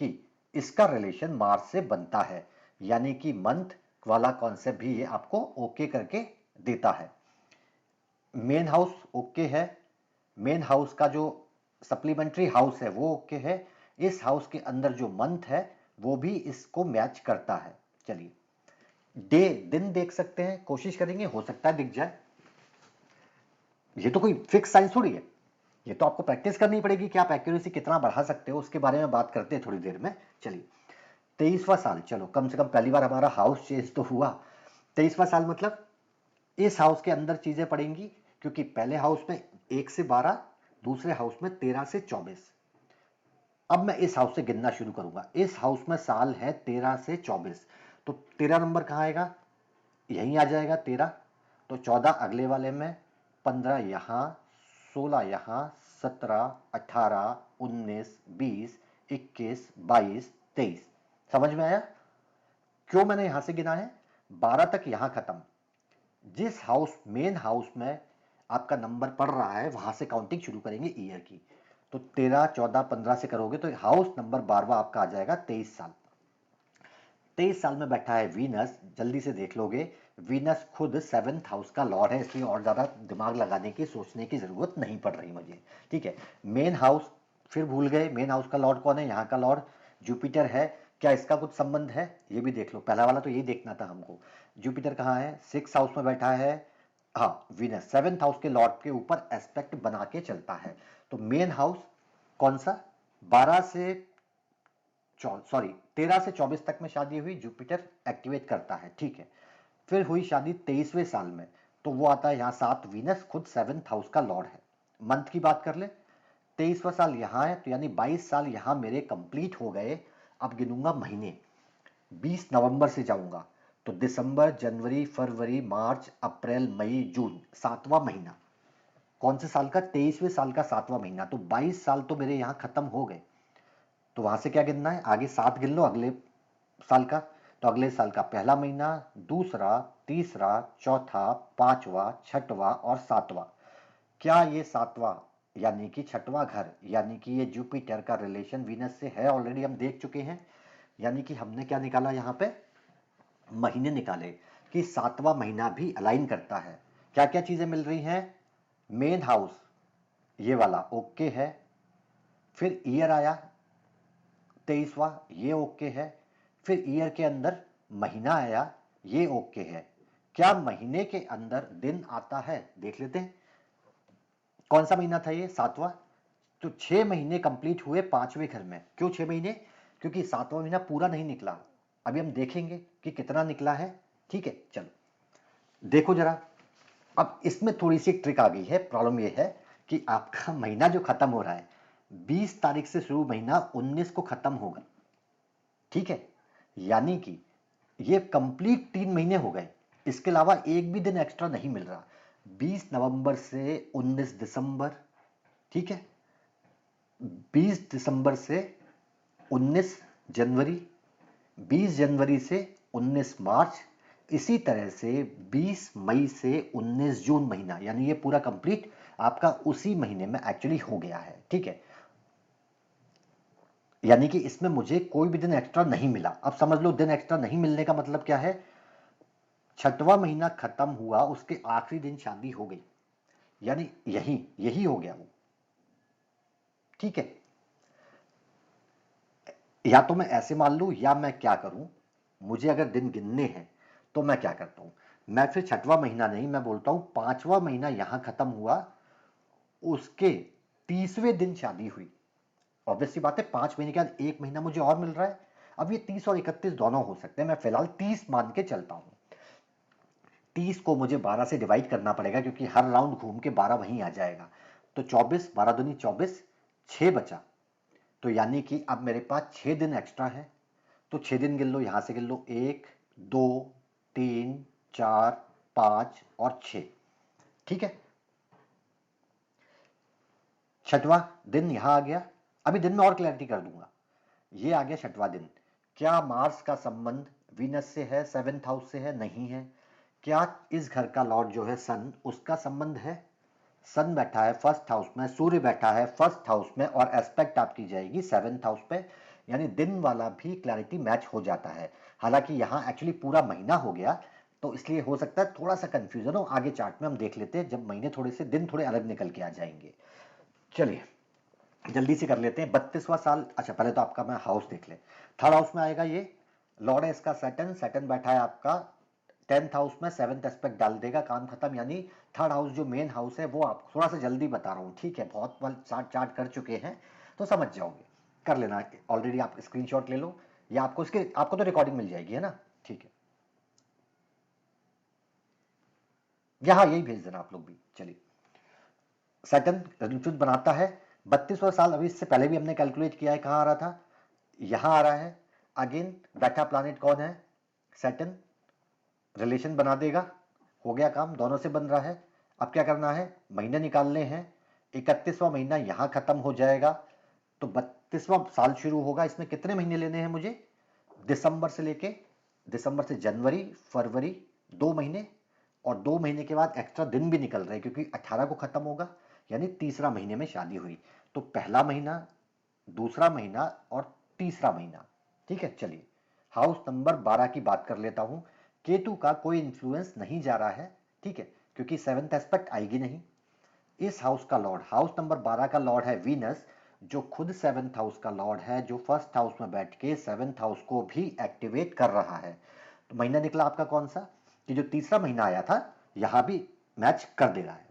कि इसका रिलेशन मार्स से बनता है, यानी कि मंथ वाला कॉन्सेप्ट भी ये आपको ओके करके देता है। मेन हाउस ओके है, मेन हाउस का जो सप्लीमेंट्री हाउस है वो ओके है, इस हाउस के अंदर जो मंथ है वो भी इसको मैच करता है। चलिए, डे दिन देख सकते हैं, कोशिश करेंगे, हो सकता है दिख जाए। ये तो कोई फिक्स साइंस थोड़ी है, ये तो आपको प्रैक्टिस करनी पड़ेगी कि आप एक्यूरेसी कितना बढ़ा सकते हो, उसके बारे में बात करते हैं थोड़ी देर में। चलिए, 23वां साल, चलो कम से कम पहली बार हमारा हाउस चेंज तो हुआ। 23वां साल मतलब इस हाउस के अंदर चीजें पड़ेंगी, क्योंकि पहले हाउस में 1 से 12, दूसरे हाउस में 13 से 24। अब मैं इस हाउस से गिनना शुरू करूंगा। इस हाउस में साल है 13 से 24, तो 13 नंबर कहाँ आएगा? यहीं आ जाएगा 13। तो 14 अगले वाले में, 15 यहाँ, 16 यहाँ, 17, 18, 19, 20, 21, 22, 23। समझ में आया क्यों मैंने यहां से गिना है? 12 तक यहां खत्म। जिस हाउस, मेन हाउस में आपका नंबर पड़ रहा है, वहां से काउंटिंग शुरू करेंगे ईयर की। तो 13, 14, 15 से करोगे तो हाउस नंबर 12वां आपका आ जाएगा 23 साल। 23 साल में बैठा है वीनस, जल्दी से देख लोगे, वीनस खुद सेवेंथ हाउस का लॉर्ड है, इसलिए और ज्यादा दिमाग लगाने की, सोचने की जरूरत नहीं पड़ रही मुझे, ठीक है। मेन हाउस फिर भूल गए, मेन हाउस का लॉर्ड कौन है? यहाँ का लॉर्ड जुपिटर है। क्या इसका कुछ संबंध है? ये भी देख लो, पहला वाला तो यही देखना था हमको। जुपिटर कहाँ है? 6 हाउस में बैठा है। हाँ, वीनस सेवेंथ हाउस के लॉर्ड के ऊपर एस्पेक्ट बना के चलता है। तो मेन हाउस कौन सा? 12 से सॉरी 13 से 24 तक में शादी हुई, जुपिटर एक्टिवेट करता है, ठीक है। फिर हुई शादी 23वें साल में, तो वो आता है यहाँ 7, वीनस खुद 7th हाउस का लॉर्ड है। मंथ की बात कर ले, 23वां साल यहाँ है, तो यानी 22 साल यहाँ मेरे कंप्लीट हो गए। अब गिनूंगा महीने, 20 नवंबर से जाऊंगा, तो दिसंबर, जनवरी, फरवरी, मार्च, अप्रैल, मई, जून, 7वां महीना। कौन से साल का? 23वें साल का 7वां महीना। तो 22 साल तो मेरे यहाँ खत्म हो गए। तो वहां से क्या गिनना है? आगे 7 गिन लो अगले साल का। तो अगले साल का पहला महीना, दूसरा, तीसरा, चौथा, पांचवा, छठवां और सातवां। क्या ये सातवां यानी कि छठवां घर, यानी कि ये जुपिटर का रिलेशन वीनस से है? ऑलरेडी हम देख चुके हैं। यानी कि हमने क्या निकाला यहाँ पे? महीने निकाले कि 7वां महीना भी अलाइन करता है। क्या क्या चीजें मिल रही हैं? मेन हाउस ये वाला ओके है, फिर ईयर आया 23वां, ये ओके है, फिर ईयर के अंदर महीना आया, ये ओके है। क्या महीने के अंदर दिन आता है? देख लेते हैं। कौन सा महीना था ये? 7वां। तो 6 महीने कंप्लीट हुए 5वें घर में। क्यों 6 महीने? क्योंकि 7वां महीना पूरा नहीं निकला। अभी हम देखेंगे कि कितना निकला है, ठीक है। चलो देखो जरा, अब इसमें थोड़ी सी ट्रिक आ गई है। प्रॉब्लम ये है कि आपका महीना जो खत्म हो रहा है, 20 तारीख से शुरू महीना 19 को खत्म होगा, ठीक है। यानी कि ये कंप्लीट 3 महीने हो गए, इसके अलावा एक भी दिन एक्स्ट्रा नहीं मिल रहा। 20 नवंबर से 19 दिसंबर, ठीक है। 20 दिसंबर से 19 जनवरी, 20 जनवरी से 19 मार्च, इसी तरह से 20 मई से 19 जून महीना, यानी ये पूरा कंप्लीट आपका उसी महीने में एक्चुअली हो गया है, ठीक है। यानी कि इसमें मुझे कोई भी दिन एक्स्ट्रा नहीं मिला। अब समझ लो दिन एक्स्ट्रा नहीं मिलने का मतलब क्या है? छठवां महीना खत्म हुआ, उसके आखिरी दिन शादी हो गई, यानी यही यही हो गया वो, ठीक है। या तो मैं ऐसे मान लूं, या मैं क्या करूं, मुझे अगर दिन गिनने हैं तो मैं क्या करता हूं, मैं फिर छठवां महीना नहीं, मैं बोलता हूं 5वां महीना यहां खत्म हुआ, उसके 30वें दिन शादी हुई। ऑब्वियस सी बात है, 5 महीने के बाद एक महीना मुझे और मिल रहा है। अब ये 30 और 31 दोनों हो सकते हैं, मैं फिलहाल 30 मान के चलता हूं। 30 को मुझे 12 से डिवाइड करना पड़ेगा, क्योंकि हर राउंड घूम के 12 वहीं आ जाएगा। तो 24, 12 दूनी 24, 6 बचा। तो यानी कि अब मेरे पास 6 दिन एक्स्ट्रा है। तो 6 दिन गिन लो, यहां से गिन लो, 1, 2, 3, 4, 5 और 6, ठीक है। छठवां दिन यहां आ गया। अभी दिन में और क्लैरिटी कर दूंगा। ये आ गया छठवां दिन। क्या मार्स का संबंध वीनस से है, 7th हाउस से है? नहीं है। क्या इस घर का लॉर्ड जो है सन, उसका संबंध है? सन बैठा है फर्स्ट हाउस में, सूर्य बैठा है फर्स्ट हाउस में, और एस्पेक्ट आपकी जाएगी 7th हाउस पे। यानी दिन वाला भी क्लैरिटी मैच हो जाता है। हालांकि यहाँ एक्चुअली पूरा महीना हो गया, तो इसलिए हो सकता है थोड़ा सा कंफ्यूजन हो। आगे चार्ट में हम देख लेते हैं, जब महीने थोड़े से दिन थोड़े अलग निकल के आ जाएंगे। चलिए जल्दी से कर लेते हैं। 32वां साल, अच्छा पहले तो आपका मैं हाउस देख ले। थर्ड हाउस में आएगा ये, लॉर्ड है इसका सैटर्न। सैटर्न बैठा है आपका 10th हाउस में, 7th एस्पेक्ट डाल देगा, काम खत्म। यानी थर्ड हाउस जो मेन हाउस है, वो आप थोड़ा सा जल्दी बता रहा हूँ, ठीक है। बहुत बार चार्ट चार्ट कर चुके हैं तो समझ जाओगे, कर लेना। ऑलरेडी आप स्क्रीनशॉट ले लो, या आपको इसके, आपको तो रिकॉर्डिंग मिल जाएगी, है ना, ठीक है। यहाँ यही भेज देना आप लोग भी। चलिए, सैटर्न रेजोल्यूशन बनाता है। 32वां साल, अभी इससे पहले भी हमने कैलकुलेट किया है, कहाँ आ रहा था? यहाँ आ रहा है। अगेन बैठा प्लानिट कौन है? सैटर्न। रिलेशन बना देगा, हो गया काम, दोनों से बन रहा है। अब क्या करना है? महीने निकालने हैं। 31वां महीना यहाँ खत्म हो जाएगा, तो 32वां साल शुरू होगा। इसमें कितने महीने लेने हैं मुझे? दिसंबर से लेके, दिसंबर से जनवरी, फरवरी, 2 महीने। और 2 महीने के बाद एक्स्ट्रा दिन भी निकल रहे हैं, क्योंकि 18 को खत्म होगा, यानी तीसरा महीने में शादी हुई। तो पहला महीना, दूसरा महीना और तीसरा महीना, ठीक है। चलिए हाउस नंबर 12 की बात कर लेता हूं। केतु का कोई इंफ्लुएंस नहीं जा रहा है, ठीक है, क्योंकि 7th एस्पेक्ट आएगी नहीं। इस हाउस का लॉर्ड, हाउस नंबर 12 का लॉर्ड है वीनस, जो खुद 7th हाउस का लॉर्ड है, जो फर्स्ट हाउस में बैठ के 7th हाउस को भी एक्टिवेट कर रहा है। तो महीना निकला आपका कौन सा? कि जो तीसरा महीना आया था, यहां भी मैच कर दे रहा है।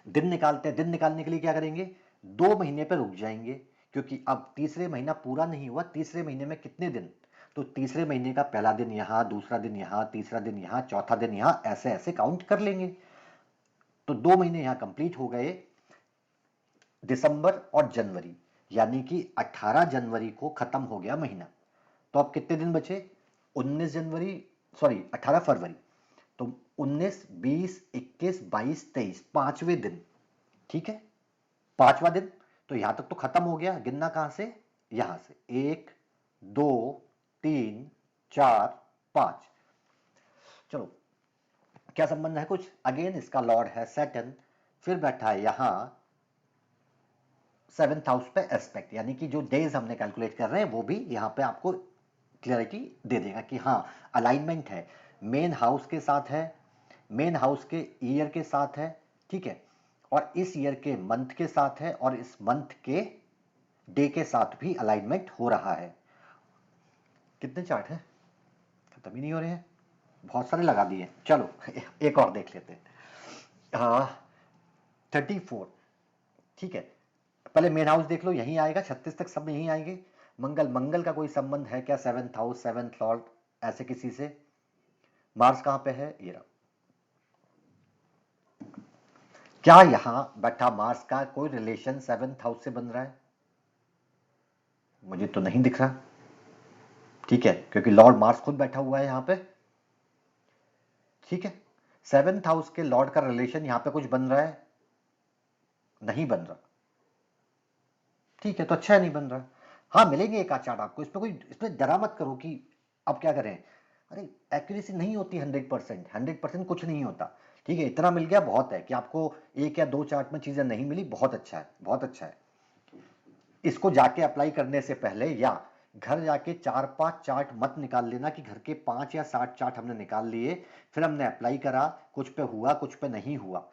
दिन निकालते हैं। दिन निकालने के लिए क्या करेंगे? 2 महीने पे रुक जाएंगे, क्योंकि अब तीसरे महीना पूरा नहीं हुआ, तीसरे महीने में कितने दिन, तो तीसरे महीने का पहला दिन यहाँ, दूसरा दिन यहाँ, तीसरा दिन यहाँ, चौथा दिन यहाँ, ऐसे ऐसे काउंट कर लेंगे। तो 2 महीने यहाँ कंप्लीट हो गए, दिसंबर और जनवरी, यानी कि 18 जनवरी को खत्म हो गया महीना। तो अब कितने दिन बचे, 19 जनवरी, सॉरी 18 फरवरी, तो 19, 20, 21, 22, 23, पांचवें दिन, ठीक है, पांचवा दिन। तो यहां तक तो खत्म हो गया, गिनना कहां से, यहां से 1, 2, 3, 4, 5। चलो, क्या संबंध है कुछ, अगेन इसका लॉर्ड है सैटर्न, फिर बैठा है यहां 7th हाउस पे एस्पेक्ट, यानी कि जो डेज हमने कैलकुलेट कर रहे हैं वो भी यहां पे आपको क्लियरिटी दे देगा कि हाँ अलाइनमेंट है, मेन हाउस के साथ है, मेन हाउस के ईयर के साथ है, ठीक है, और इस ईयर के मंथ के साथ है, और इस मंथ के डे के साथ भी अलाइनमेंट हो रहा है। कितने चार्ट हैं, खत्म ही नहीं हो रहे हैं, बहुत सारे लगा दिए। चलो एक और देख लेते हैं। हाँ, 34, ठीक है, पहले मेन हाउस देख लो, यहीं आएगा, 36 तक सब यहीं आएंगे। मंगल, मंगल का कोई संबंध है क्या, 7th हाउस, 7th लॉर्ड, ऐसे किसी से। मार्स कहां पे है, ये रहा। क्या यहां बैठा मार्स का कोई रिलेशन 7th हाउस से बन रहा है, मुझे तो नहीं दिख रहा, ठीक है, क्योंकि लॉर्ड मार्स खुद बैठा हुआ है यहां पे, ठीक है। 7th हाउस के लॉर्ड का रिलेशन यहां पे कुछ बन रहा है, नहीं बन रहा, ठीक है, तो अच्छा है नहीं बन रहा। हाँ, मिलेंगे एक आध चार्ट आपको, इसमें कोई, इसमें डरा मत करो कि अब क्या करें, अरे एक्यूरेसी नहीं होती 100%, 100% कुछ नहीं होता, ठीक है, इतना मिल गया बहुत है कि आपको एक या दो चार्ट में चीजें नहीं मिली, बहुत अच्छा है, बहुत अच्छा है। इसको जाके अप्लाई करने से पहले या घर जाके 4-5 चार्ट मत निकाल लेना कि घर के 5 या 7 चार्ट हमने निकाल लिए, फिर हमने अप्लाई करा, कुछ पे हुआ कुछ पे नहीं हुआ।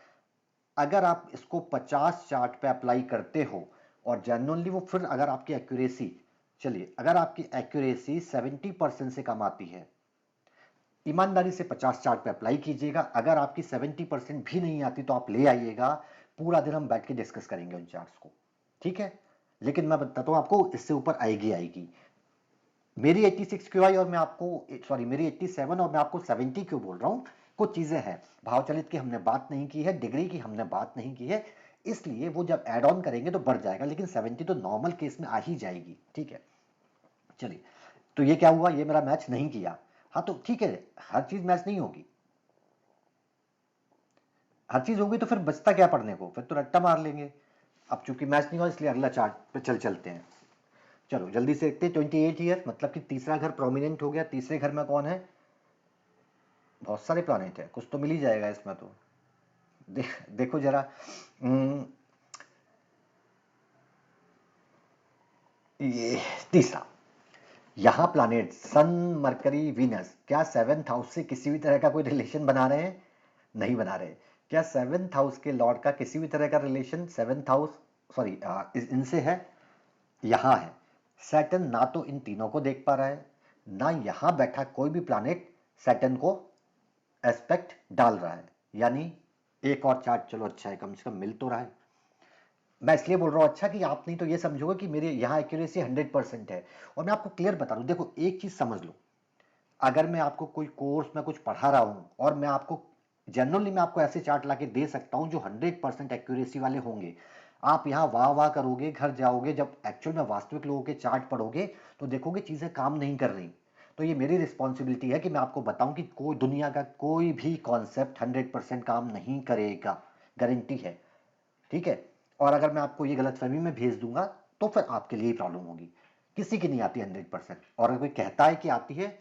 अगर आप इसको 50 चार्ट पे अप्लाई करते हो और जेन्युइनली वो, फिर अगर आपकी एक्यूरेसी, चलिए अगर आपकी एक्यूरेसी 70% से कम आती है, ईमानदारी से 50 चार्ट पे अप्लाई कीजिएगा, अगर आपकी 70% भी नहीं आती तो आप ले आइएगा, पूरा दिन हम बैठ के डिस्कस करेंगे उन चार्ट्स को, ठीक है। लेकिन मैं बताता हूं आपको, इससे ऊपर आएगी आएगी। मेरी 86 क्यों आई और मैं आपको, सॉरी मेरी 87 और मैं आपको 70 क्यों बोल रहा हूं, कुछ चीजें हैं, भाव चलित की हमने बात नहीं की है, डिग्री की हमने बात नहीं की है, इसलिए वो जब एड ऑन करेंगे तो बढ़ जाएगा, लेकिन 70 तो नॉर्मल केस में आ ही जाएगी, ठीक है। चलिए, तो ये क्या हुआ, ये मेरा मैच नहीं किया, हाँ तो ठीक है, हर चीज मैच नहीं होगी, हर चीज होगी तो फिर बचता क्या पढ़ने को, फिर तो रट्टा मार लेंगे। अब चूंकि मैच नहीं हुआ इसलिए अगला चार्ट पे चलते हैं। चलो जल्दी से देखते हैं, 28 ईयर मतलब कि तीसरा घर प्रोमिनेंट हो गया, तीसरे घर में कौन है, बहुत सारे प्लानेट है, कुछ तो मिल ही जाएगा इसमें तो। देखो जरा, ये तीसरा, यहां प्लानेट सन, मरकरी, वीनस, क्या 7th हाउस से किसी भी तरह का कोई रिलेशन बना रहे हैं, नहीं बना रहे। क्या 7th हाउस के लॉर्ड का किसी भी तरह का रिलेशन 7th हाउस, सॉरी इनसे है, यहां है। सैटर्न ना तो इन तीनों को देख पा रहा है, ना यहां बैठा कोई भी प्लानेट सैटर्न को एस्पेक्ट डाल रहा है, यानी एक और चार्ट, चलो अच्छा है, कम से कम मिल तो रहा है। मैं इसलिए बोल रहा हूं अच्छा कि आप नहीं तो ये समझोगे कि मेरे यहाँ एक्यूरेसी 100% है। और मैं आपको क्लियर बता दूं, देखो एक चीज समझ लो, अगर मैं आपको कोई कोर्स में कुछ पढ़ा रहा हूं और मैं आपको जनरली मैं आपको ऐसे चार्ट लाके दे सकता हूं जो 100% एक्यूरेसी वाले होंगे, आप यहाँ वाह वाह करोगे, घर जाओगे जब एक्चुअल में वास्तविक लोगों के चार्ट पढ़ोगे तो देखोगे चीजें काम नहीं कर रही। तो ये मेरी रिस्पॉन्सिबिलिटी है कि मैं आपको बताऊं कि कोई दुनिया का कोई भी कॉन्सेप्ट 100% काम नहीं करेगा, गारंटी है, ठीक है। और अगर मैं आपको ये गलतफहमी में भेज दूंगा तो फिर आपके लिए प्रॉब्लम होगी, किसी की नहीं आती 100%, और अगर कोई कहता है कि आती है,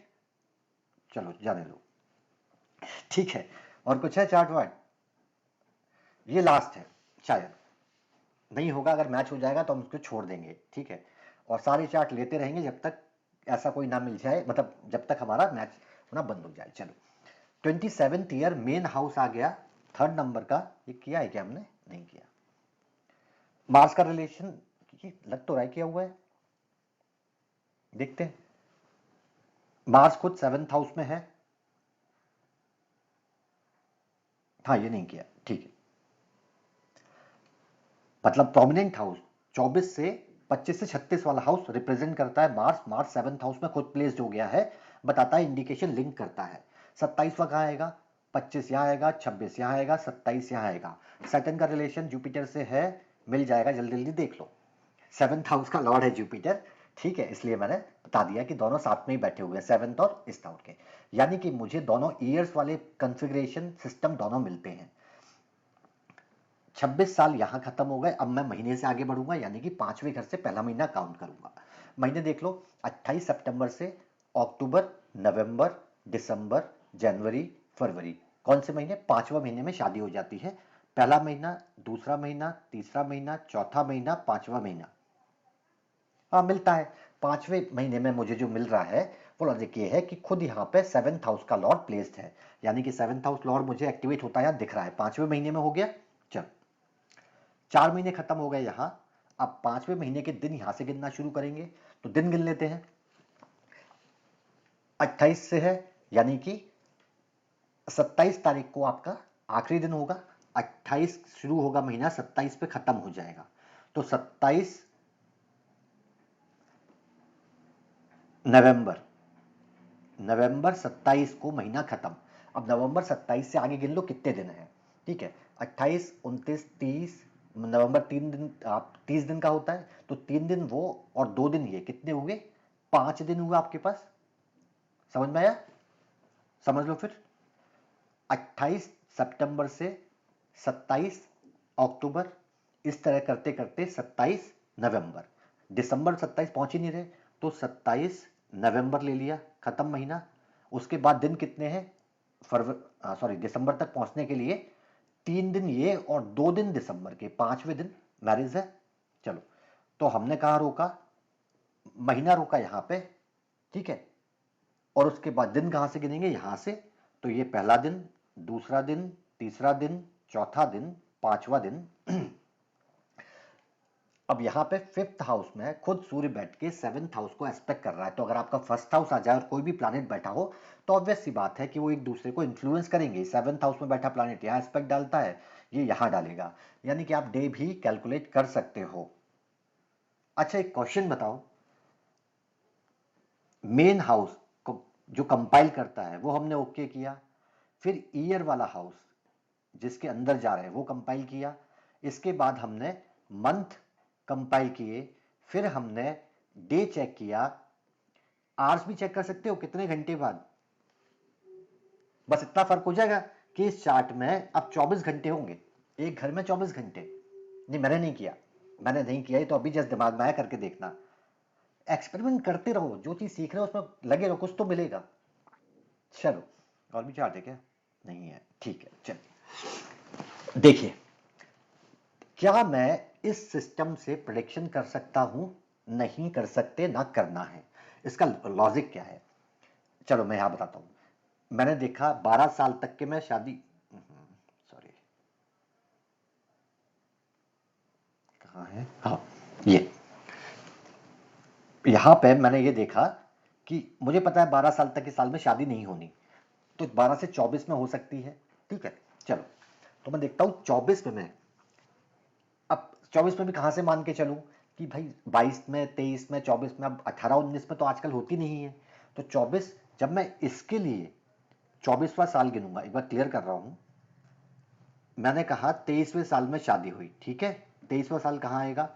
चलो जाने दो, ठीक है। और कुछ है चार्ट वार्ट, ये लास्ट है, शायद नहीं होगा, अगर मैच हो जाएगा तो हम उसको छोड़ देंगे, ठीक है। और सारे चार्ट लेते रहेंगे जब तक ऐसा कोई ना मिल जाए, मतलब जब तक हमारा मैच होना बंद हो जाए। चलो, 27th ईयर मेन हाउस आ गया, 3rd नंबर का, ये किया है क्या हमने, नहीं किया। मार्स का रिलेशन लग तो रहा है किया हुआ है, देखते हैं। मार्स खुद 7th हाउस में है, हाँ ये नहीं किया, ठीक है, मतलब प्रोमिनेंट हाउस 24 से 25 से 36 वाला हाउस रिप्रेजेंट करता है मार्स। मार्स 7th हाउस में खुद प्लेस्ड हो गया है, बताता है, इंडिकेशन लिंक करता है। 27वां कहाँ आएगा? 25 यहाँ आएगा, 26 यहाँ आएगा, 27 यहाँ आएगा। सैटर्न का रिलेशन जुपिटर से है, मिल जाएगा, जल्दी जल्दी देख लो। 7th हाउस का लॉर्ड है जुपिटर, ठीक है, इसलिए मैंने बता दिया कि दोनों साथ में ही बैठे हुए हैं, 7th और इस हाउस के। यानी कि मुझे दोनों ईयर्स वाले कॉन्फ़िगरेशन सिस्टम दोनों मिलते हैं। 26 साल यहाँ खत्म हो गए, अब मैं महीने से आगे बढ़ूंगा, यानी कि 5वें घर से पहला महीना काउंट करूंगा। महीने देख लो, 28 सितंबर से अक्टूबर, नवंबर, दिसंबर, जनवरी, फरवरी, कौन से महीने? 5वां महीने में शादी हो जाती है। पहला महीना, दूसरा महीना, तीसरा महीना, चौथा महीना, 5वां महीना, हाँ मिलता है। 5वें महीने में मुझे जो मिल रहा है वो लॉजिक ये है कि खुद यहाँ पे 7th हाउस का लॉर्ड प्लेस्ड है, यानी कि 7th हाउस लॉर्ड मुझे एक्टिवेट होता है दिख रहा है। 5वें महीने में हो गया। चल, 4 महीने खत्म हो गए यहाँ। अब 5वें महीने के दिन यहाँ से गिनना शुरू करेंगे, तो दिन गिन लेते हैं। 28 से है, यानी कि 27 तारीख को आपका आखिरी दिन होगा। 28 शुरू होगा महीना, 27 पे खत्म हो जाएगा, तो 27 नवंबर, नवंबर 27 को महीना खत्म। अब नवंबर 27 से आगे गिन लो कितने दिन हैं, ठीक है। 28, 29, 30, नवंबर 3 दिन, आप 30 दिन का होता है, तो 3 दिन वो और 2 दिन ये, कितने हुए? 5 दिन हुए आपके पास। समझ में आया? समझ लो फिर। 28 सितंबर से 27 अक्टूबर, इस तरह करते करते 27 नवंबर, दिसंबर 27 पहुंच ही नहीं रहे, तो 27 नवंबर ले लिया, खत्म महीना। उसके बाद दिन कितने हैं? सॉरी, दिसंबर तक पहुंचने के लिए 3 दिन ये और 2 दिन दिसंबर के, 5वें दिन मैरिज है। चलो, तो हमने कहा रोका? महीना रोका यहाँ पे, ठीक है। और उसके बाद दिन कहां से गिनेंगे? यहां से। तो ये पहला दिन, दूसरा दिन, तीसरा दिन, चौथा दिन, 5वां दिन। अब यहाँ पे 5th हाउस में खुद सूर्य बैठ के 7th हाउस को एस्पेक्ट कर रहा है, तो अगर आपका 1st हाउस आ जाए और कोई भी प्लैनेट बैठा हो, तो ऑब्वियस सी बात है कि वो एक दूसरे को इन्फ्लुएंस करेंगे। 7th हाउस में बैठा प्लैनेट यहाँ एस्पेक्ट डालता है, ये यहाँ डालेगा, यानी कि आप डे भी कैलकुलेट कर सकते हो। अच्छा, एक क्वेश्चन बताओ, मेन हाउस को जो कंपाइल करता है वो हमने ओके किया, फिर ईयर वाला हाउस जिसके अंदर जा रहे हैं वो कंपाइल किया, इसके बाद हमने मंथ कंपाइल किए, फिर हमने डे चेक किया, आवर्स भी चेक कर सकते हो कितने घंटे बाद। बस इतना फर्क हो जाएगा कि इस चार्ट में अब 24 घंटे होंगे, एक घर में 24 घंटे। नहीं, मैंने नहीं किया, मैंने नहीं किया, ये तो अभी जस्ट दिमाग में आया, करके देखना। एक्सपेरिमेंट करते रहो, जो चीज सीख रहे हो उसमें लगे रहो, कुछ तो मिलेगा। चलो, और भी चार्ट है क्या? नहीं है, ठीक है। चलिए देखिए, क्या मैं इस सिस्टम से प्रेडिक्शन कर सकता हूं? नहीं कर सकते, ना करना है। इसका लॉजिक क्या है? चलो मैं यहां बताता हूं। मैंने देखा 12 साल तक के मैं शादी, सॉरी कहां है, हाँ ये, यहां पे मैंने ये देखा कि मुझे पता है 12 साल तक के साल में शादी नहीं होनी, तो 12 से 24 में हो सकती है, ठीक है। चलो, तो मैं देखता हूं 24 में मैं, अब 24 में भी कहां से मान के चलूं कि भाई 22 में, 23 में, 24 में, अब 18 19 में तो आजकल होती नहीं है, तो 24, जब मैं इसके लिए 24वां साल गिनूंगा, एक बार क्लियर कर रहा हूं। मैंने कहा 23वें साल में शादी हुई, ठीक है, 23वां साल कहां आएगा?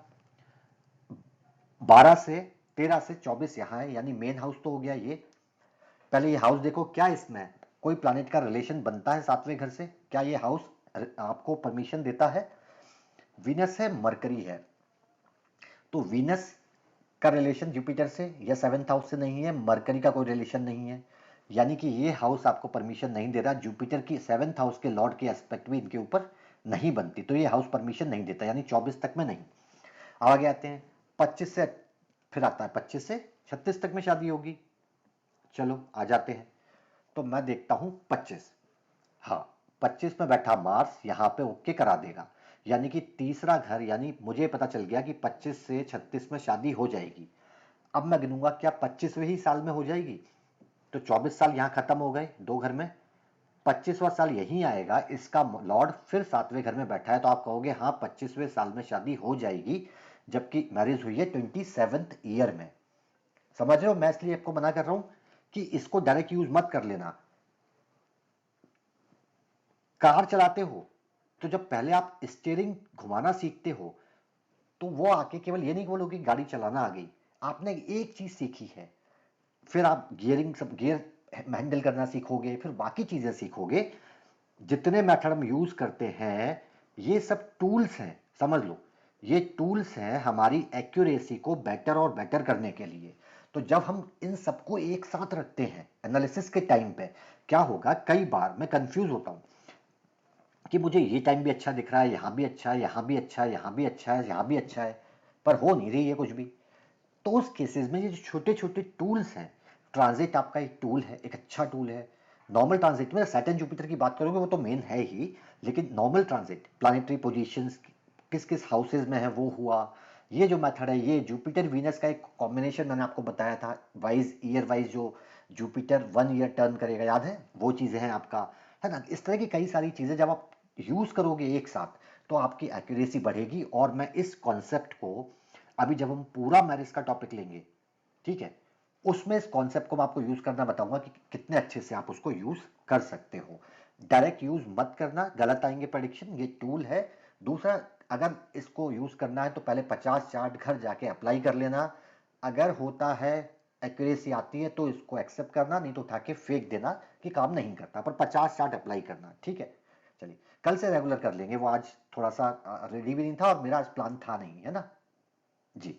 12 से 13 से 24 यहां है, यानी मेन हाउस तो हो गया ये। पहले ये हाउस देखो, क्या इसमें कोई प्लैनेट का रिलेशन बनता है 7वें घर से? क्या ये हाउस आपको परमिशन देता है? वीनस है, मरकरी है, तो वीनस का रिलेशन जुपिटर से या 7th हाउस से नहीं है, मरकरी का कोई रिलेशन नहीं है, यानी कि ये हाउस आपको परमिशन नहीं दे रहा। जुपिटर की 7th हाउस के लॉर्ड की एस्पेक्ट भी इनके ऊपर नहीं बनती, तो ये हाउस परमिशन नहीं देता, यानी 24 तक में नहीं। आगे आते हैं 25 से, फिर आता है 25 से 36 तक में शादी होगी। चलो आ जाते हैं, तो मैं देखता हूं 25, हाँ 25 में बैठा मार्स यहाँ पे ओके करा देगा, यानी कि तीसरा घर, यानी मुझे पता चल गया कि 25 से 36 में शादी हो जाएगी। अब मैं गिनूंगा, क्या 25वें ही साल में हो जाएगी? तो 24 साल यहाँ खत्म हो गए, 2 घर में, 25वां साल यहीं आएगा, इसका लॉर्ड फिर 7वें घर में बैठा है, तो आप कहोगे हाँ 25वें साल में शादी हो जाएगी, जबकि मैरिज हुई है 27th ईयर में। समझ रहे हो, मैं इसलिए आपको मना कर रहा हूं कि इसको डायरेक्ट यूज मत कर लेना। कार चलाते हो तो जब पहले आप स्टीयरिंग घुमाना सीखते हो तो वो आके केवल ये नहीं बोलोगे कि गाड़ी चलाना आ गई, आपने एक चीज सीखी है, फिर आप गियरिंग सब गियर हैंडल करना सीखोगे, फिर बाकी चीजें सीखोगे। जितने मेथड हम यूज करते हैं ये सब टूल्स हैं, समझ लो, ये टूल्स हैं हमारी एक्यूरेसी को बेटर और बेटर करने के लिए। तो जब हम इन सबको एक साथ रखते हैं एनालिसिस के टाइम पे, क्या होगा, कई बार मैं कंफ्यूज होता हूं कि मुझे ये टाइम भी अच्छा दिख रहा है, यहाँ भी अच्छा है, यहाँ भी अच्छा है, यहाँ भी अच्छा है, यहाँ भी अच्छा है, पर हो नहीं रही है कुछ भी। तो उस केसेस में ये जो छोटे छोटे टूल्स हैं, ट्रांजिट आपका एक टूल है, एक अच्छा टूल है। नॉर्मल ट्रांजिट में सैटर्न जुपिटर की बात करोगे वो तो मेन है ही, लेकिन नॉर्मल ट्रांजिट प्लानिटरी पोजीशंस किस किस हाउसेज में है वो हुआ, ये जो मेथड है, ये जुपिटर वीनस का एक कॉम्बिनेशन मैंने आपको बताया था, वाइज ईयर वाइज जो जुपिटर 1 ईयर टर्न करेगा, याद है, वो चीज़ें हैं आपका, है ना। इस तरह की कई सारी चीज़ें जब आप यूज़ करोगे एक साथ तो आपकी एक्यूरेसी बढ़ेगी। और मैं इस कॉन्सेप्ट को अभी जब हम पूरा मैरिज का टॉपिक लेंगे, ठीक है, उसमें इस कॉन्सेप्ट को मैं आपको यूज करना बताऊंगा कि कितने अच्छे से आप उसको यूज कर सकते हो। डायरेक्ट यूज मत करना, गलत आएंगे प्रेडिक्शन, ये टूल है। दूसरा, अगर इसको यूज करना है तो पहले 50 चार्ट घर जाके अप्लाई कर लेना, अगर होता है, एक्यूरेसी आती है तो इसको एक्सेप्ट करना, नहीं तो उठा के फेंक देना कि काम नहीं करता, पर 50 चार्ट अप्लाई करना, ठीक है। चलिए, कल से रेगुलर कर लेंगे, वो आज थोड़ा सा रेडी भी नहीं था और मेरा आज प्लान था नहीं, है ना। जी।